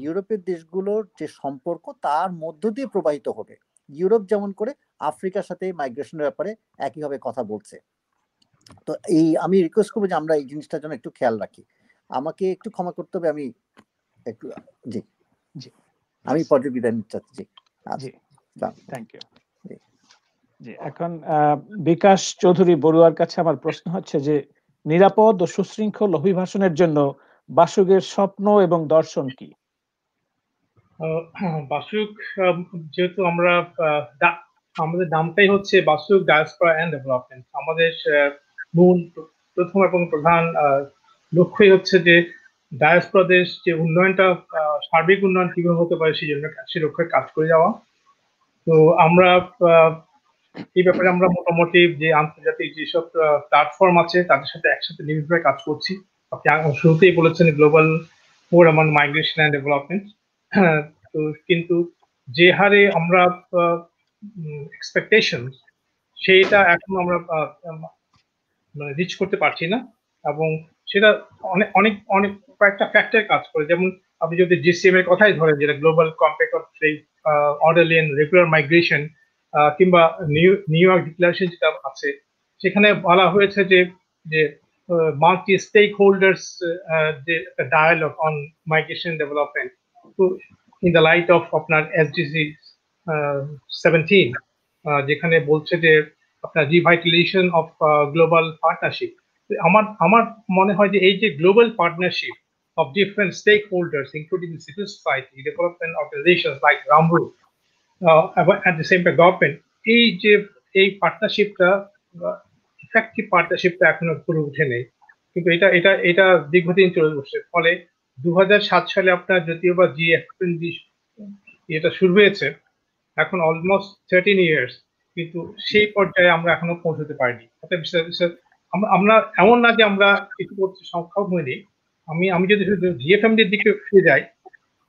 ইউরোপের দেশগুলোর যে সম্পর্ক তার মধ্য দিয়ে প্রবাহিত হবে। ইউরোপ যেমন করে আফ্রিকার সাথে মাইগ্রেশনের ব্যাপারে একইভাবে কথা বলছে। তো আমি রিকোয়েস্ট করবো যে আমরা এই জিনিসটার জন্য একটু খেয়াল রাখি। আমাকে একটু ক্ষমা করতে হবে, আমি একটু জি জি আমি পর্যায়ে বিদায় নিতে চাচ্ছি। জি থ্যাংক ইউ। জি, এখন বিকাশ চৌধুরী বড়ুয়ার কাছে আমার প্রশ্ন হচ্ছে যে নিরাপদ ও সুশৃঙ্খল অভিবাসনের জন্য বাসুকের স্বপ্ন এবং দর্শন কি? বাসুক, যেহেতু আমরা আমাদের নামটাই হচ্ছে বাসুক ডায়াসপোরা এন্ড ডেভেলপমেন্ট, আমাদের প্রথম এবং প্রধান লক্ষ্যই হচ্ছে যে ডায়াসপোরাদের যে উন্নয়নটা, সার্বিক উন্নয়ন কিভাবে হতে পারে সেই জন্য সে লক্ষ্যে কাজ করে যাওয়া। তো আমরা এই ব্যাপারে আমরা মোটামুটি যে আন্তর্জাতিক যেসব প্ল্যাটফর্ম আছে তাদের সাথে একসাথে নিবিড়ভাবে কাজ করছি। আপনি শুরুতেই বলেছেন global forum on migration and development, তো কিন্তু যে হারে আমরা এক্সপেকটেশন সেইটা এখন আমরা রিচ করতে পারছি না, এবং সেটা অনেক অনেক অনেক কয়েকটা ফ্যাক্টর কাজ করে। যেমন আপনি যদি জিসিএম এর কথাই ধরেন, যেটা global compact of orderly and regular migration, কিংবা নিউ ইয়র্ক ডিক্লারেশন যেটা আছে, সেখানে বলা হয়েছে যে যে মাল্টি স্টেক হোল্ডার্স যে ডায়ালগ অন মাইগ্রেশন ডেভেলপমেন্ট, তো ইন দ্য লাইট অফ আপনার এসডিজি 17, যেখানে বলছে যে আপনার রিভাইটালাইজেশন অফ গ্লোবাল পার্টনারশিপ। আমার মনে হয় যে এই যে global partnership of different stakeholders, including the civil society, development organizations like Ramru, at the same time government, এই পার্টনারশিপটা, ইফেক্টিভ পার্টনারশিপটা এখনো পুরো উঠে নেই, কিন্তু এটা দীর্ঘদিন চলে বসছে। ফলে 2007 সালে আপনার যদিও বা জিএফএনডি এটা শুরু হয়েছে, এখন অলমোস্ট 13 ইয়ার্স, কিন্তু সেই পর্যায়ে আমরা এখনো পৌঁছতে পারিনি। আমরা এমন না যে আমরা কিছু করতে সক্ষম হইনি। আমি যদি জিএফএমডির দিকে ফিরে যাই,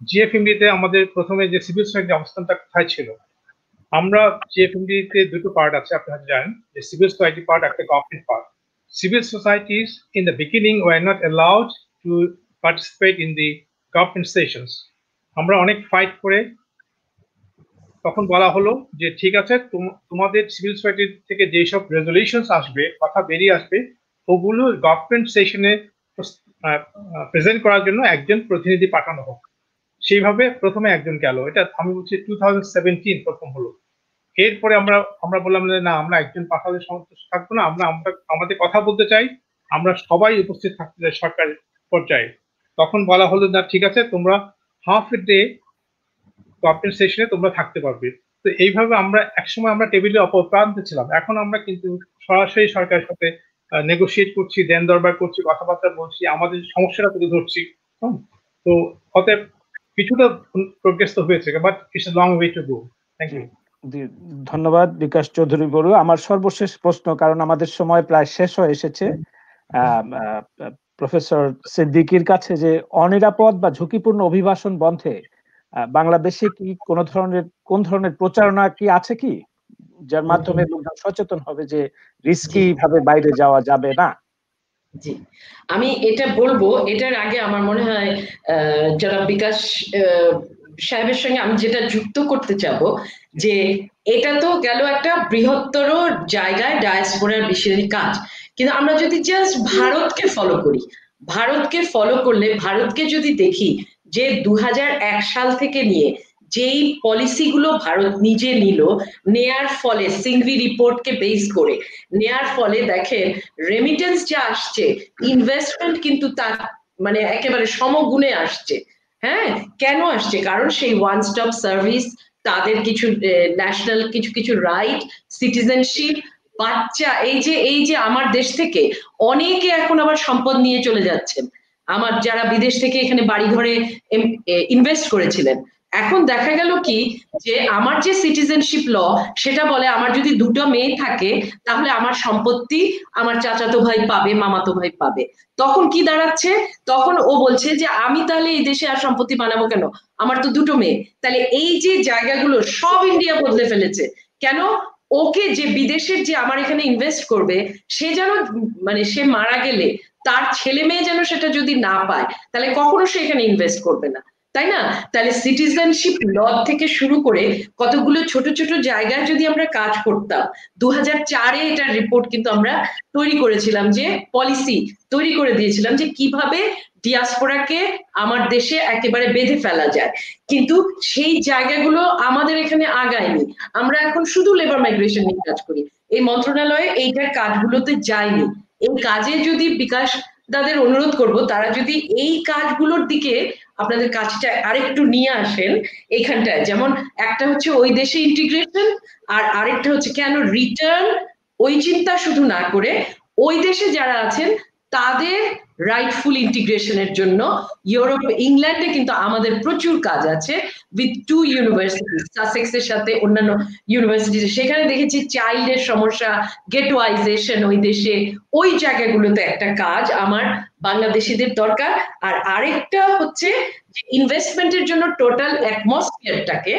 জিএফএমডিতে আমাদের প্রথমে যে সিভিল সোসাইটির অবস্থানটা কোথায় ছিল, আমরা জিএফএমডিতে দুটো পার্ট আছে, আপনারা জানেন, যে সিভিল সোসাইটি পার্ট, একটা government part. Civil societies in the beginning were not allowed to participate in the government sessions. আমরা অনেক ফাইট করে তখন বলা হলো যে ঠিক আছে, তোমাদের সিভিল সোসাইটি থেকে যেসব রেজলিউশনস আসবে, কথা বেরিয়ে আসবে, ওগুলো গভর্নমেন্ট সেশনে প্রেজেন্ট করার জন্য একজন প্রতিনিধি পাঠানো হোক। সেইভাবে প্রথমে একজন গেল, এটা আমি বলছি 2017 প্রথম হলো। এরপরে আমরা বললাম যে না, আমরা একজন পাঠালে সন্তুষ্ট থাকবো না, আমরা আমাদের কথা বলতে চাই, আমরা সবাই উপস্থিত থাকতে চাই সরকার পর্যায়ে। তখন বলা হলো না ঠিক আছে, তোমরা হাফ এ ডে গভর্নমেন্ট সেশনে তোমরা থাকতে পারবে। তো এইভাবে আমরা একসময় আমরা টেবিলে অপর প্রান্তে ছিলাম, এখন আমরা কিন্তু সরাসরি সরকারের সাথে নেগোশিয়েট করছি, দেন দরবার করছি, কথাবার্তা বলছি, আমাদের সমস্যাটা তুলে ধরছি। তো অতএব কিছুটা প্রোগ্রেস তো হয়েছে, but it's a long way to go. Thank you. ধন্যবাদ বিকাশ চৌধুরী বড়ুয়া। আমার সর্বশেষ প্রশ্ন, কারণ আমাদের সময় প্রায় শেষ হয়ে এসেছে, প্রফেসর সিদ্দিকীর কাছে, যে অনিরাপদ বা ঝুঁকিপূর্ণ অভিবাসন বন্ধে বাংলাদেশে কি কোন ধরনের প্রচারণা কি আছে কি? যার মাধ্যমে লোকজন সচেতন হবে যে রিস্কি ভাবে বাইরে যাওয়া যাবে না? জি, আমি এটা বলবো, এটার আগে আমার মনে হয় যারা বিকাশ সাহেবের সঙ্গে আমি যেটা যুক্ত করতে চাবো যে এটা তো গেল একটা বৃহত্তর জায়গায় ডায়াসপোরার বিষয়ের কাজ, কিন্তু আমরা যদি জাস্ট ভারতকে ফলো করি, ভারতকে ফলো করলে, ভারতকে যদি দেখি যে 2001 সাল থেকে নিয়ে যেই পলিসিগুলো ভারত নিজে নিল, নেয়ার ফলে সিংঘি রিপোর্টকে বেস করে নেয়ার ফলে দেখেন রেমিটেন্স যে আসছে, ইনভেস্টমেন্ট কিন্তু তার মানে একেবারে সমগুণে আসছে। হ্যাঁ, কেন আসছে? কারণ সেই ওয়ান স্টপ সার্ভিস, তাদের কিছু ন্যাশনাল কিছু কিছু রাইট, সিটিজেনশিপ, বাচ্চা, এই যে আমার দেশ থেকে অনেকে এখন আবার সম্পদ নিয়ে চলে যাচ্ছেন, আমার যারা বিদেশ থেকে এখানে বাড়ি ঘরে ইনভেস্ট করেছিলেন, এখন দেখা গেল কি যে আমার যে সিটিজেনশিপ ল সেটা বলে আমার যদি দুটো মেয়ে থাকে তাহলে আমার সম্পত্তি আমার চাচাতো ভাই পাবে, মামাতো ভাই পাবে। তখন কি দাঁড়াচ্ছে? তখন ও বলছে যে আমি তাহলে এই দেশে আর সম্পত্তি বানাবো কেন, আমার তো দুটো মেয়ে। তাহলে এই যে জায়গাগুলো সব ইন্ডিয়া বদলে ফেলেছে। কেন? ওকে যে বিদেশের যে আমার এখানে ইনভেস্ট করবে সে যেন মানে সে মারা গেলে তার ছেলে মেয়ে যেন সেটা যদি না পায় তাহলে কখনো সে এখানে ইনভেস্ট করবে না, তাই না? তাহলে সিটিজেনশিপ ল থেকে শুরু করে কতগুলো ছোট ছোট জায়গায় যদি আমরা কাজ করতাম, 2004-এ এটার রিপোর্ট কিন্তু আমরা তৈরি করেছিলাম, যে পলিসি তৈরি করে দিয়েছিলাম যে কিভাবে ডিয়াসপোরাকে আমার দেশে একেবারে বেঁধে ফেলা যায়, কিন্তু সেই জায়গাগুলো আমাদের এখানে আগায়নি। আমরা এখন শুধু লেবার মাইগ্রেশন নিয়ে কাজ করি, এই মন্ত্রণালয়ে এইটার কাজগুলোতে যায়নি। এই কাজে যদি বিকাশ তাদের অনুরোধ করব তারা যদি এই কাজগুলোর দিকে আপনাদের কাজটা আরেকটু নিয়ে আসেন এইখানটায়, যেমন একটা হচ্ছে ওই দেশে ইন্টিগ্রেশন, আর আরেকটা হচ্ছে কেন রিটার্ন, ওই চিন্তা শুধু না করে ওই দেশে যারা আছেন তাদের রাইটফুল ইন্টিগ্রেশনের জন্য ইউরোপ, ইংল্যান্ডে কিন্তু আমাদের প্রচুর কাজ আছে উইথ 2 ইউনিভার্সিটি, সাসেক্সের সাথে অন্যান্য ইউনিভার্সিটি, সেখানে দেখেছি চাইল্ডের সমস্যা, গেটওয়াইজেশন ওই দেশে, ওই জায়গাগুলোতে একটা কাজ আমার বাংলাদেশিদের দরকার। আর আরেকটা হচ্ছে ইনভেস্টমেন্টের জন্য টোটাল অ্যাটমসফিয়ারটাকে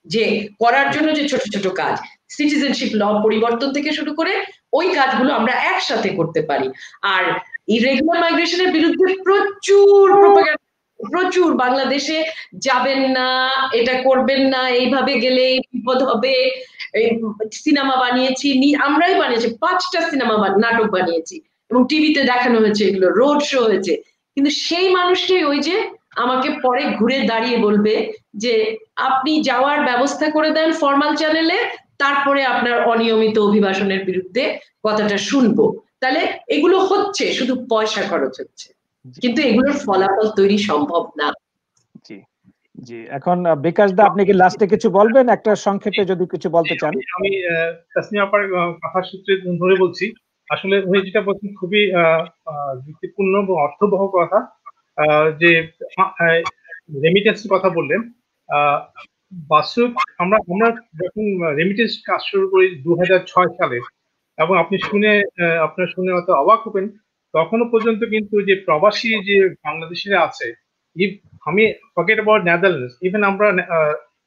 যে করার জন্য যে ছোট ছোট কাজ, সিটিজেনশিপ ল পরিবর্তন থেকে শুরু করে ওই কাজগুলো আমরা একসাথে করতে পারি। আর ইরেগুলার মাইগ্রেশনের বিরুদ্ধে প্রচুর প্রোপাগান্ডা, প্রচুর, বাংলাদেশে যাবেন না, এটা করবেন না, এইভাবে গেলে বিপদ হবে, সিনেমা বানিয়েছি, আমরাই বানিয়েছি 5টা সিনেমা নাটক বানিয়েছি এবং টিভিতে দেখানো হয়েছে, এগুলো রোড শো হয়েছে, কিন্তু সেই মানুষটাই ওই যে আমাকে পরে ঘুরে দাঁড়িয়ে বলবে যে আপনি যাওয়ার ব্যবস্থা করে দেন ফরমাল চ্যানেলে, তারপরে আপনার অনিয়মিত অভিবাসনের বিরুদ্ধে কথাটা শুনবো। তাহলে এগুলো হচ্ছে, শুধু পয়সা খরচ হচ্ছে, কিন্তু এগুলোর ফলাফল তৈরি সম্ভব না। জি জি, এখন বিকাশ দা আপনি কি লাস্টে কিছু বলবেন, একটা সংক্ষেপে যদি কিছু বলতে চান? আমি তাসনিয়া আপার কথা সূত্রে ধরে বলছি, আসলে উনি যেটা বলছেন খুবই যুক্তিপূর্ণ এবং অর্থবহ কথা, যে রেমিটেন্সের কথা বললেন। বাস্তব আমরা যখন রেমিটেন্স কাজ শুরু করি 2006 সালে, এবং আপনার শুনে হয়তো অবাক হবেন, তখনও পর্যন্ত কিন্তু যে প্রবাসী যে বাংলাদেশিরা আছে, আমি ফরগেট অ্যাবাউট নেদারল্যান্ডস, ইভেন আমরা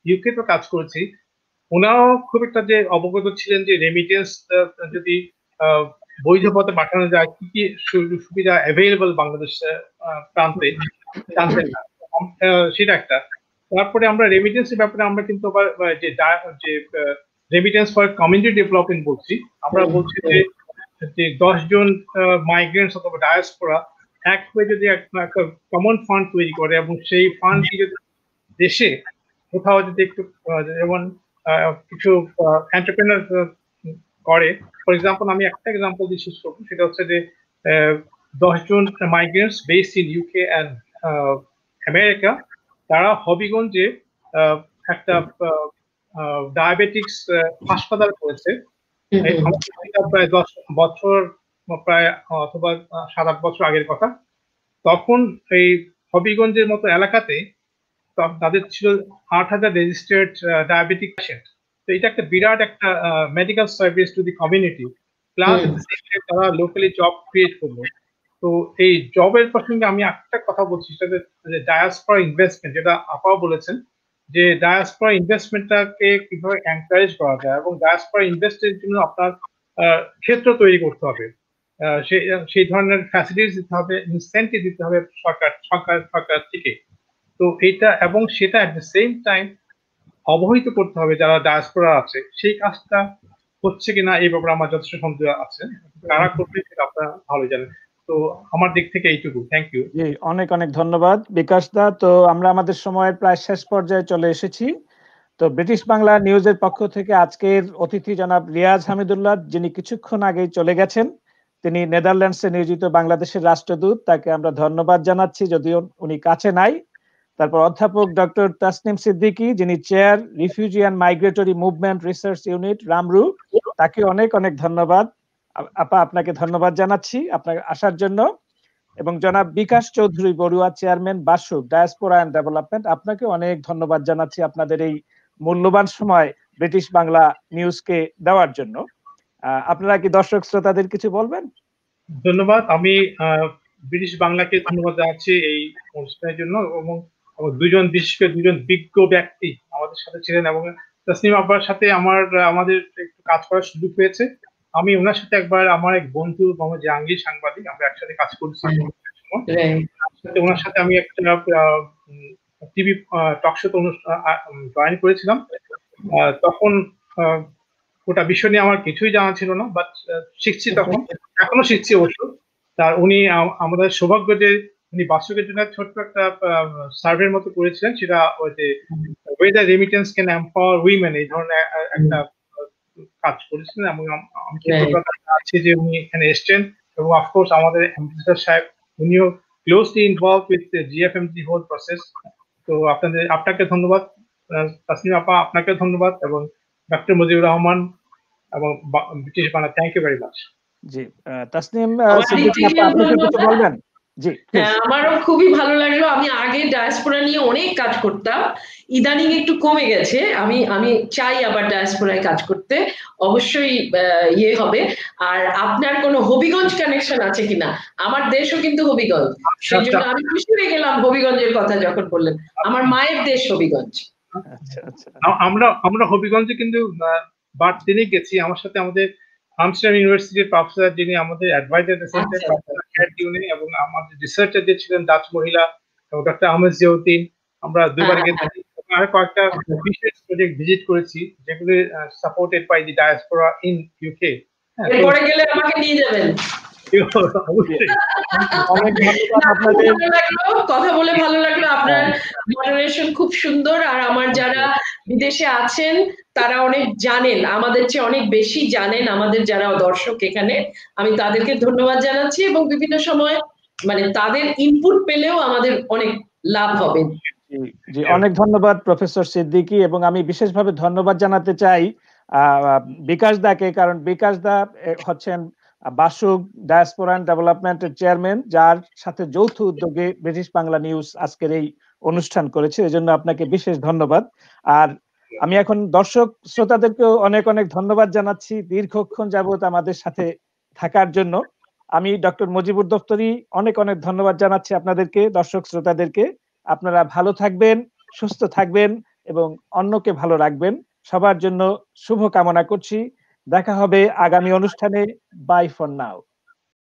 ইউকে তো কাজ করেছি, ওনারাও খুব একটা যে অবগত ছিলেন যে রেমিটেন্স যদি বৈধ পথে পাঠানো যায় কি কি সুবিধা অ্যাভেলেবল বাংলাদেশ প্রান্তে, জানতেন না, সেটা একটা। তারপরে আমরা রেমিটেন্সের ব্যাপারে আমরা কিন্তু আবার যে রেমিটেন্স ফর কমিউনিটি ডেভেলপমেন্ট বলছি, আমরা বলছি যে 10 জন মাইগ্রেন্টস অথবা ডায়াসপোরা এক হয়ে যদি একটা কমন ফান্ড তৈরি করে এবং সেই ফান্ডটি যদি দেশে কোথাও যদি একটু যেমন কিছু এন্টারপ্রেনার করে, ফর এক্সাম্পল আমি একটা এক্সাম্পল দিয়ে শেষ করবো, সেটা হচ্ছে যে 10 জন migrants based in UK and America, তারা হবিগঞ্জে একটা ডায়াবেটিক্স হাসপাতাল করেছে। প্রায় 10 বছর, প্রায় অথবা 7-8 বছর আগের কথা। তখন এই হবিগঞ্জের মতো এলাকাতে তাদের ছিল 8,000 রেজিস্টার্ড ডায়াবেটিক পেশেন্ট। তো এটা একটা বিরাট একটা medical service to the community, plus তারা লোকালি জব ক্রিয়েট করলো। তো এই জবের প্রসঙ্গে আমি একটা কথা বলছি, সেটা ডায়াসপোরা ইনভেস্টমেন্ট, যেটা আপাও বলেছেন যে ডায়াসপোরা ইনভেস্টমেন্টটাকে কিভাবে এনকারেজ করা যায় এবং ডায়াসপোরা ইনভেস্টের জন্য আপনার ক্ষেত্র তৈরি করতে হবে, সেই ধরনের ফ্যাসিলিটিস দিতে হবে, ইনসেন্টিভ দিতে হবে সরকার থেকে। তো এটা এবং সেটা এট দ্য সেম টাইম অবহিত করতে হবে যারা ডায়াসপোরা আছে, সেই কাজটা হচ্ছে কিনা এই ব্যাপারে আমার যথেষ্ট সন্দেহ আছে। কারা করবে সেটা আপনারা ভালো জানেন। তো আমার দিক থেকে এইটুকু। Thank you. জি, অনেক অনেক ধন্যবাদ বিকাশ দা। তো আমরা আমাদের সময়ের প্রায় শেষ পর্যায়ে চলে এসেছি। তো ব্রিটিশ বাংলা নিউজের পক্ষ থেকে আজকের অতিথি জনাব রিয়াজ হামিদুল্লাহ, যিনি কিছুক্ষণ আগেই চলে গেছেন, তিনি নেদারল্যান্ডসে নিয়োজিত বাংলাদেশের রাষ্ট্রদূত, তাকে আমরা ধন্যবাদ জানাচ্ছি, যদিও উনি কাছে নাই। তারপর অধ্যাপক ডক্টর তাসনিম সিদ্দিকী, যিনি chair refugee and migratory movement research unit RMMRU, তাকে অনেক অনেক ধন্যবাদ। আপা, আপনাকে ধন্যবাদ জানাচ্ছি আপনার আসার জন্য। এবং জনাব Bikash Chowdhury Barua, chairman Basuk diaspora and development, আপনাকে অনেক ধন্যবাদ জানাচ্ছি আপনাদের এই মূল্যবান সময় ব্রিটিশ বাংলা নিউজকে দেওয়ার জন্য। আপনারা কি দর্শক শ্রোতাদের কিছু বলবেন? ধন্যবাদ। আমি ব্রিটিশ বাংলাকে ধন্যবাদ জানাচ্ছি এই অনুষ্ঠানের জন্য, এবং বিশেষ করে দুজন বিজ্ঞ ব্যক্তি আমাদের সাথে ছিলেন, এবং তাসনিম আব্বার সাথে আমাদের একটু কাজ করার সুযোগ হয়েছে। আমি ওনার সাথে একবার, আমার এক বন্ধু মোহাম্মদ জাহাঙ্গীর সাংবাদিক, আমরা একসাথে কাজ করছি। ওনার সাথে আমি একটা টিভি টক শোতে জয়েন করেছিলাম। তখন গোটা বিষয় নিয়ে আমার কিছুই জানা ছিল না, বাট শিখছি তখন, এখনো শিখছি অবশ্য। উনি আমাদের সৌভাগ্য যে উনি বাসুকের জন্য ছোট্ট একটা সার্ভের মতো করেছিলেন, সেটা ওই যে weather remittance can empower women, এই ধরনের একটা কাজ করেছিলেন। এবং আমি কৃতজ্ঞতা আছি যে উনি এখানে এসছেন, এবং অফকোর্স আমাদের অ্যাম্বাসেডর সাহেব, উনিও closely involve with GFMG whole process. তো আপনাকে ধন্যবাদ তাসনিম আপা, আপনাকে ধন্যবাদ, এবং ডক্টর মুজিবুর রহমান এবং British Bangla, thank you very much. জি, তাসনিম সিদ্দিকী আপা, আপনি কি কিছু বলবেন? জি, হ্যাঁ, আমারও খুবই ভালো লাগলো। আমি আগে ডায়াসপোরা নিয়ে অনেক কাজ করতাম, ইদানিং একটু কমে গেছে। আমি চাই আবার ডায়াসপোরায় কাজ করতে, অবশ্যই ইয়ে হবে। আর আপনার কোনো হবিগঞ্জ কানেকশন আছে কিনা? আমার দেশও কিন্তু হবিগঞ্জ, সেই জন্য আমি খুশি হয়ে গেলাম হবিগঞ্জের কথা যখন বললেন। আমার মায়ের দেশ হবিগঞ্জ। আচ্ছা আচ্ছা, আমরা হবিগঞ্জে কিন্তু দিনে গেছি। আমার সাথে আমাদের আমস্টারডাম ইউনিভার্সিটির প্রফেসর, যিনি আমাদের অ্যাডভাইজার ছিলেন, এবং আমাদের রিসার্চার যে ছিলেন ডাচ মহিলা, ডক্টর আহমেদ জিয়াউদ্দিন, আমরা দুবার গেছি। আর কয়েকটা বিশেষ প্রজেক্ট ভিজিট করেছি, যেগুলো supported by the diaspora in UK. এরপরে গেলে আমাকে নিয়ে যাবেন। কথা বলে ভালো লাগলো। আপনার মডারেশন খুব সুন্দর, আর আমার যারা বিদেশে আছেন তারা অনেক জানেন, আমাদের চেয়ে অনেক বেশি জানেন আমাদের যারা দর্শক এখানে, আমি তাদেরকে ধন্যবাদ জানাচ্ছি। এবং বিভিন্ন সময় মানে তাদের ইনপুট পেলেও আমাদের অনেক লাভ হবে। জি, অনেক ধন্যবাদ প্রফেসর সিদ্দিকী। এবং আমি বিশেষভাবে ধন্যবাদ জানাতে চাই বিকাশ দাকে, কারণ বিকাশ দা হচ্ছেন বাসুক ডায়াসপোরা অ্যান্ড ডেভেলপমেন্টের চেয়ারম্যান, যার সাথে যৌথ উদ্যোগে ব্রিটিশ বাংলা নিউজ আজকের এই অনুষ্ঠান করেছে। এজন্য আপনাকে বিশেষ ধন্যবাদ। আর আমি এখন দর্শক শ্রোতাদেরকেও অনেক অনেক ধন্যবাদ জানাচ্ছি দীর্ঘক্ষণ যাবত আমাদের সাথে থাকার জন্য। আমি ডক্টর মুজিবুর দফতরি অনেক অনেক ধন্যবাদ জানাচ্ছি আপনাদেরকে, দর্শক শ্রোতাদেরকে। আপনারা ভালো থাকবেন, সুস্থ থাকবেন এবং অন্যকে ভালো রাখবেন, সবার জন্য শুভ কামনা করছি। দেখা হবে আগামী অনুষ্ঠানে। Bye for now.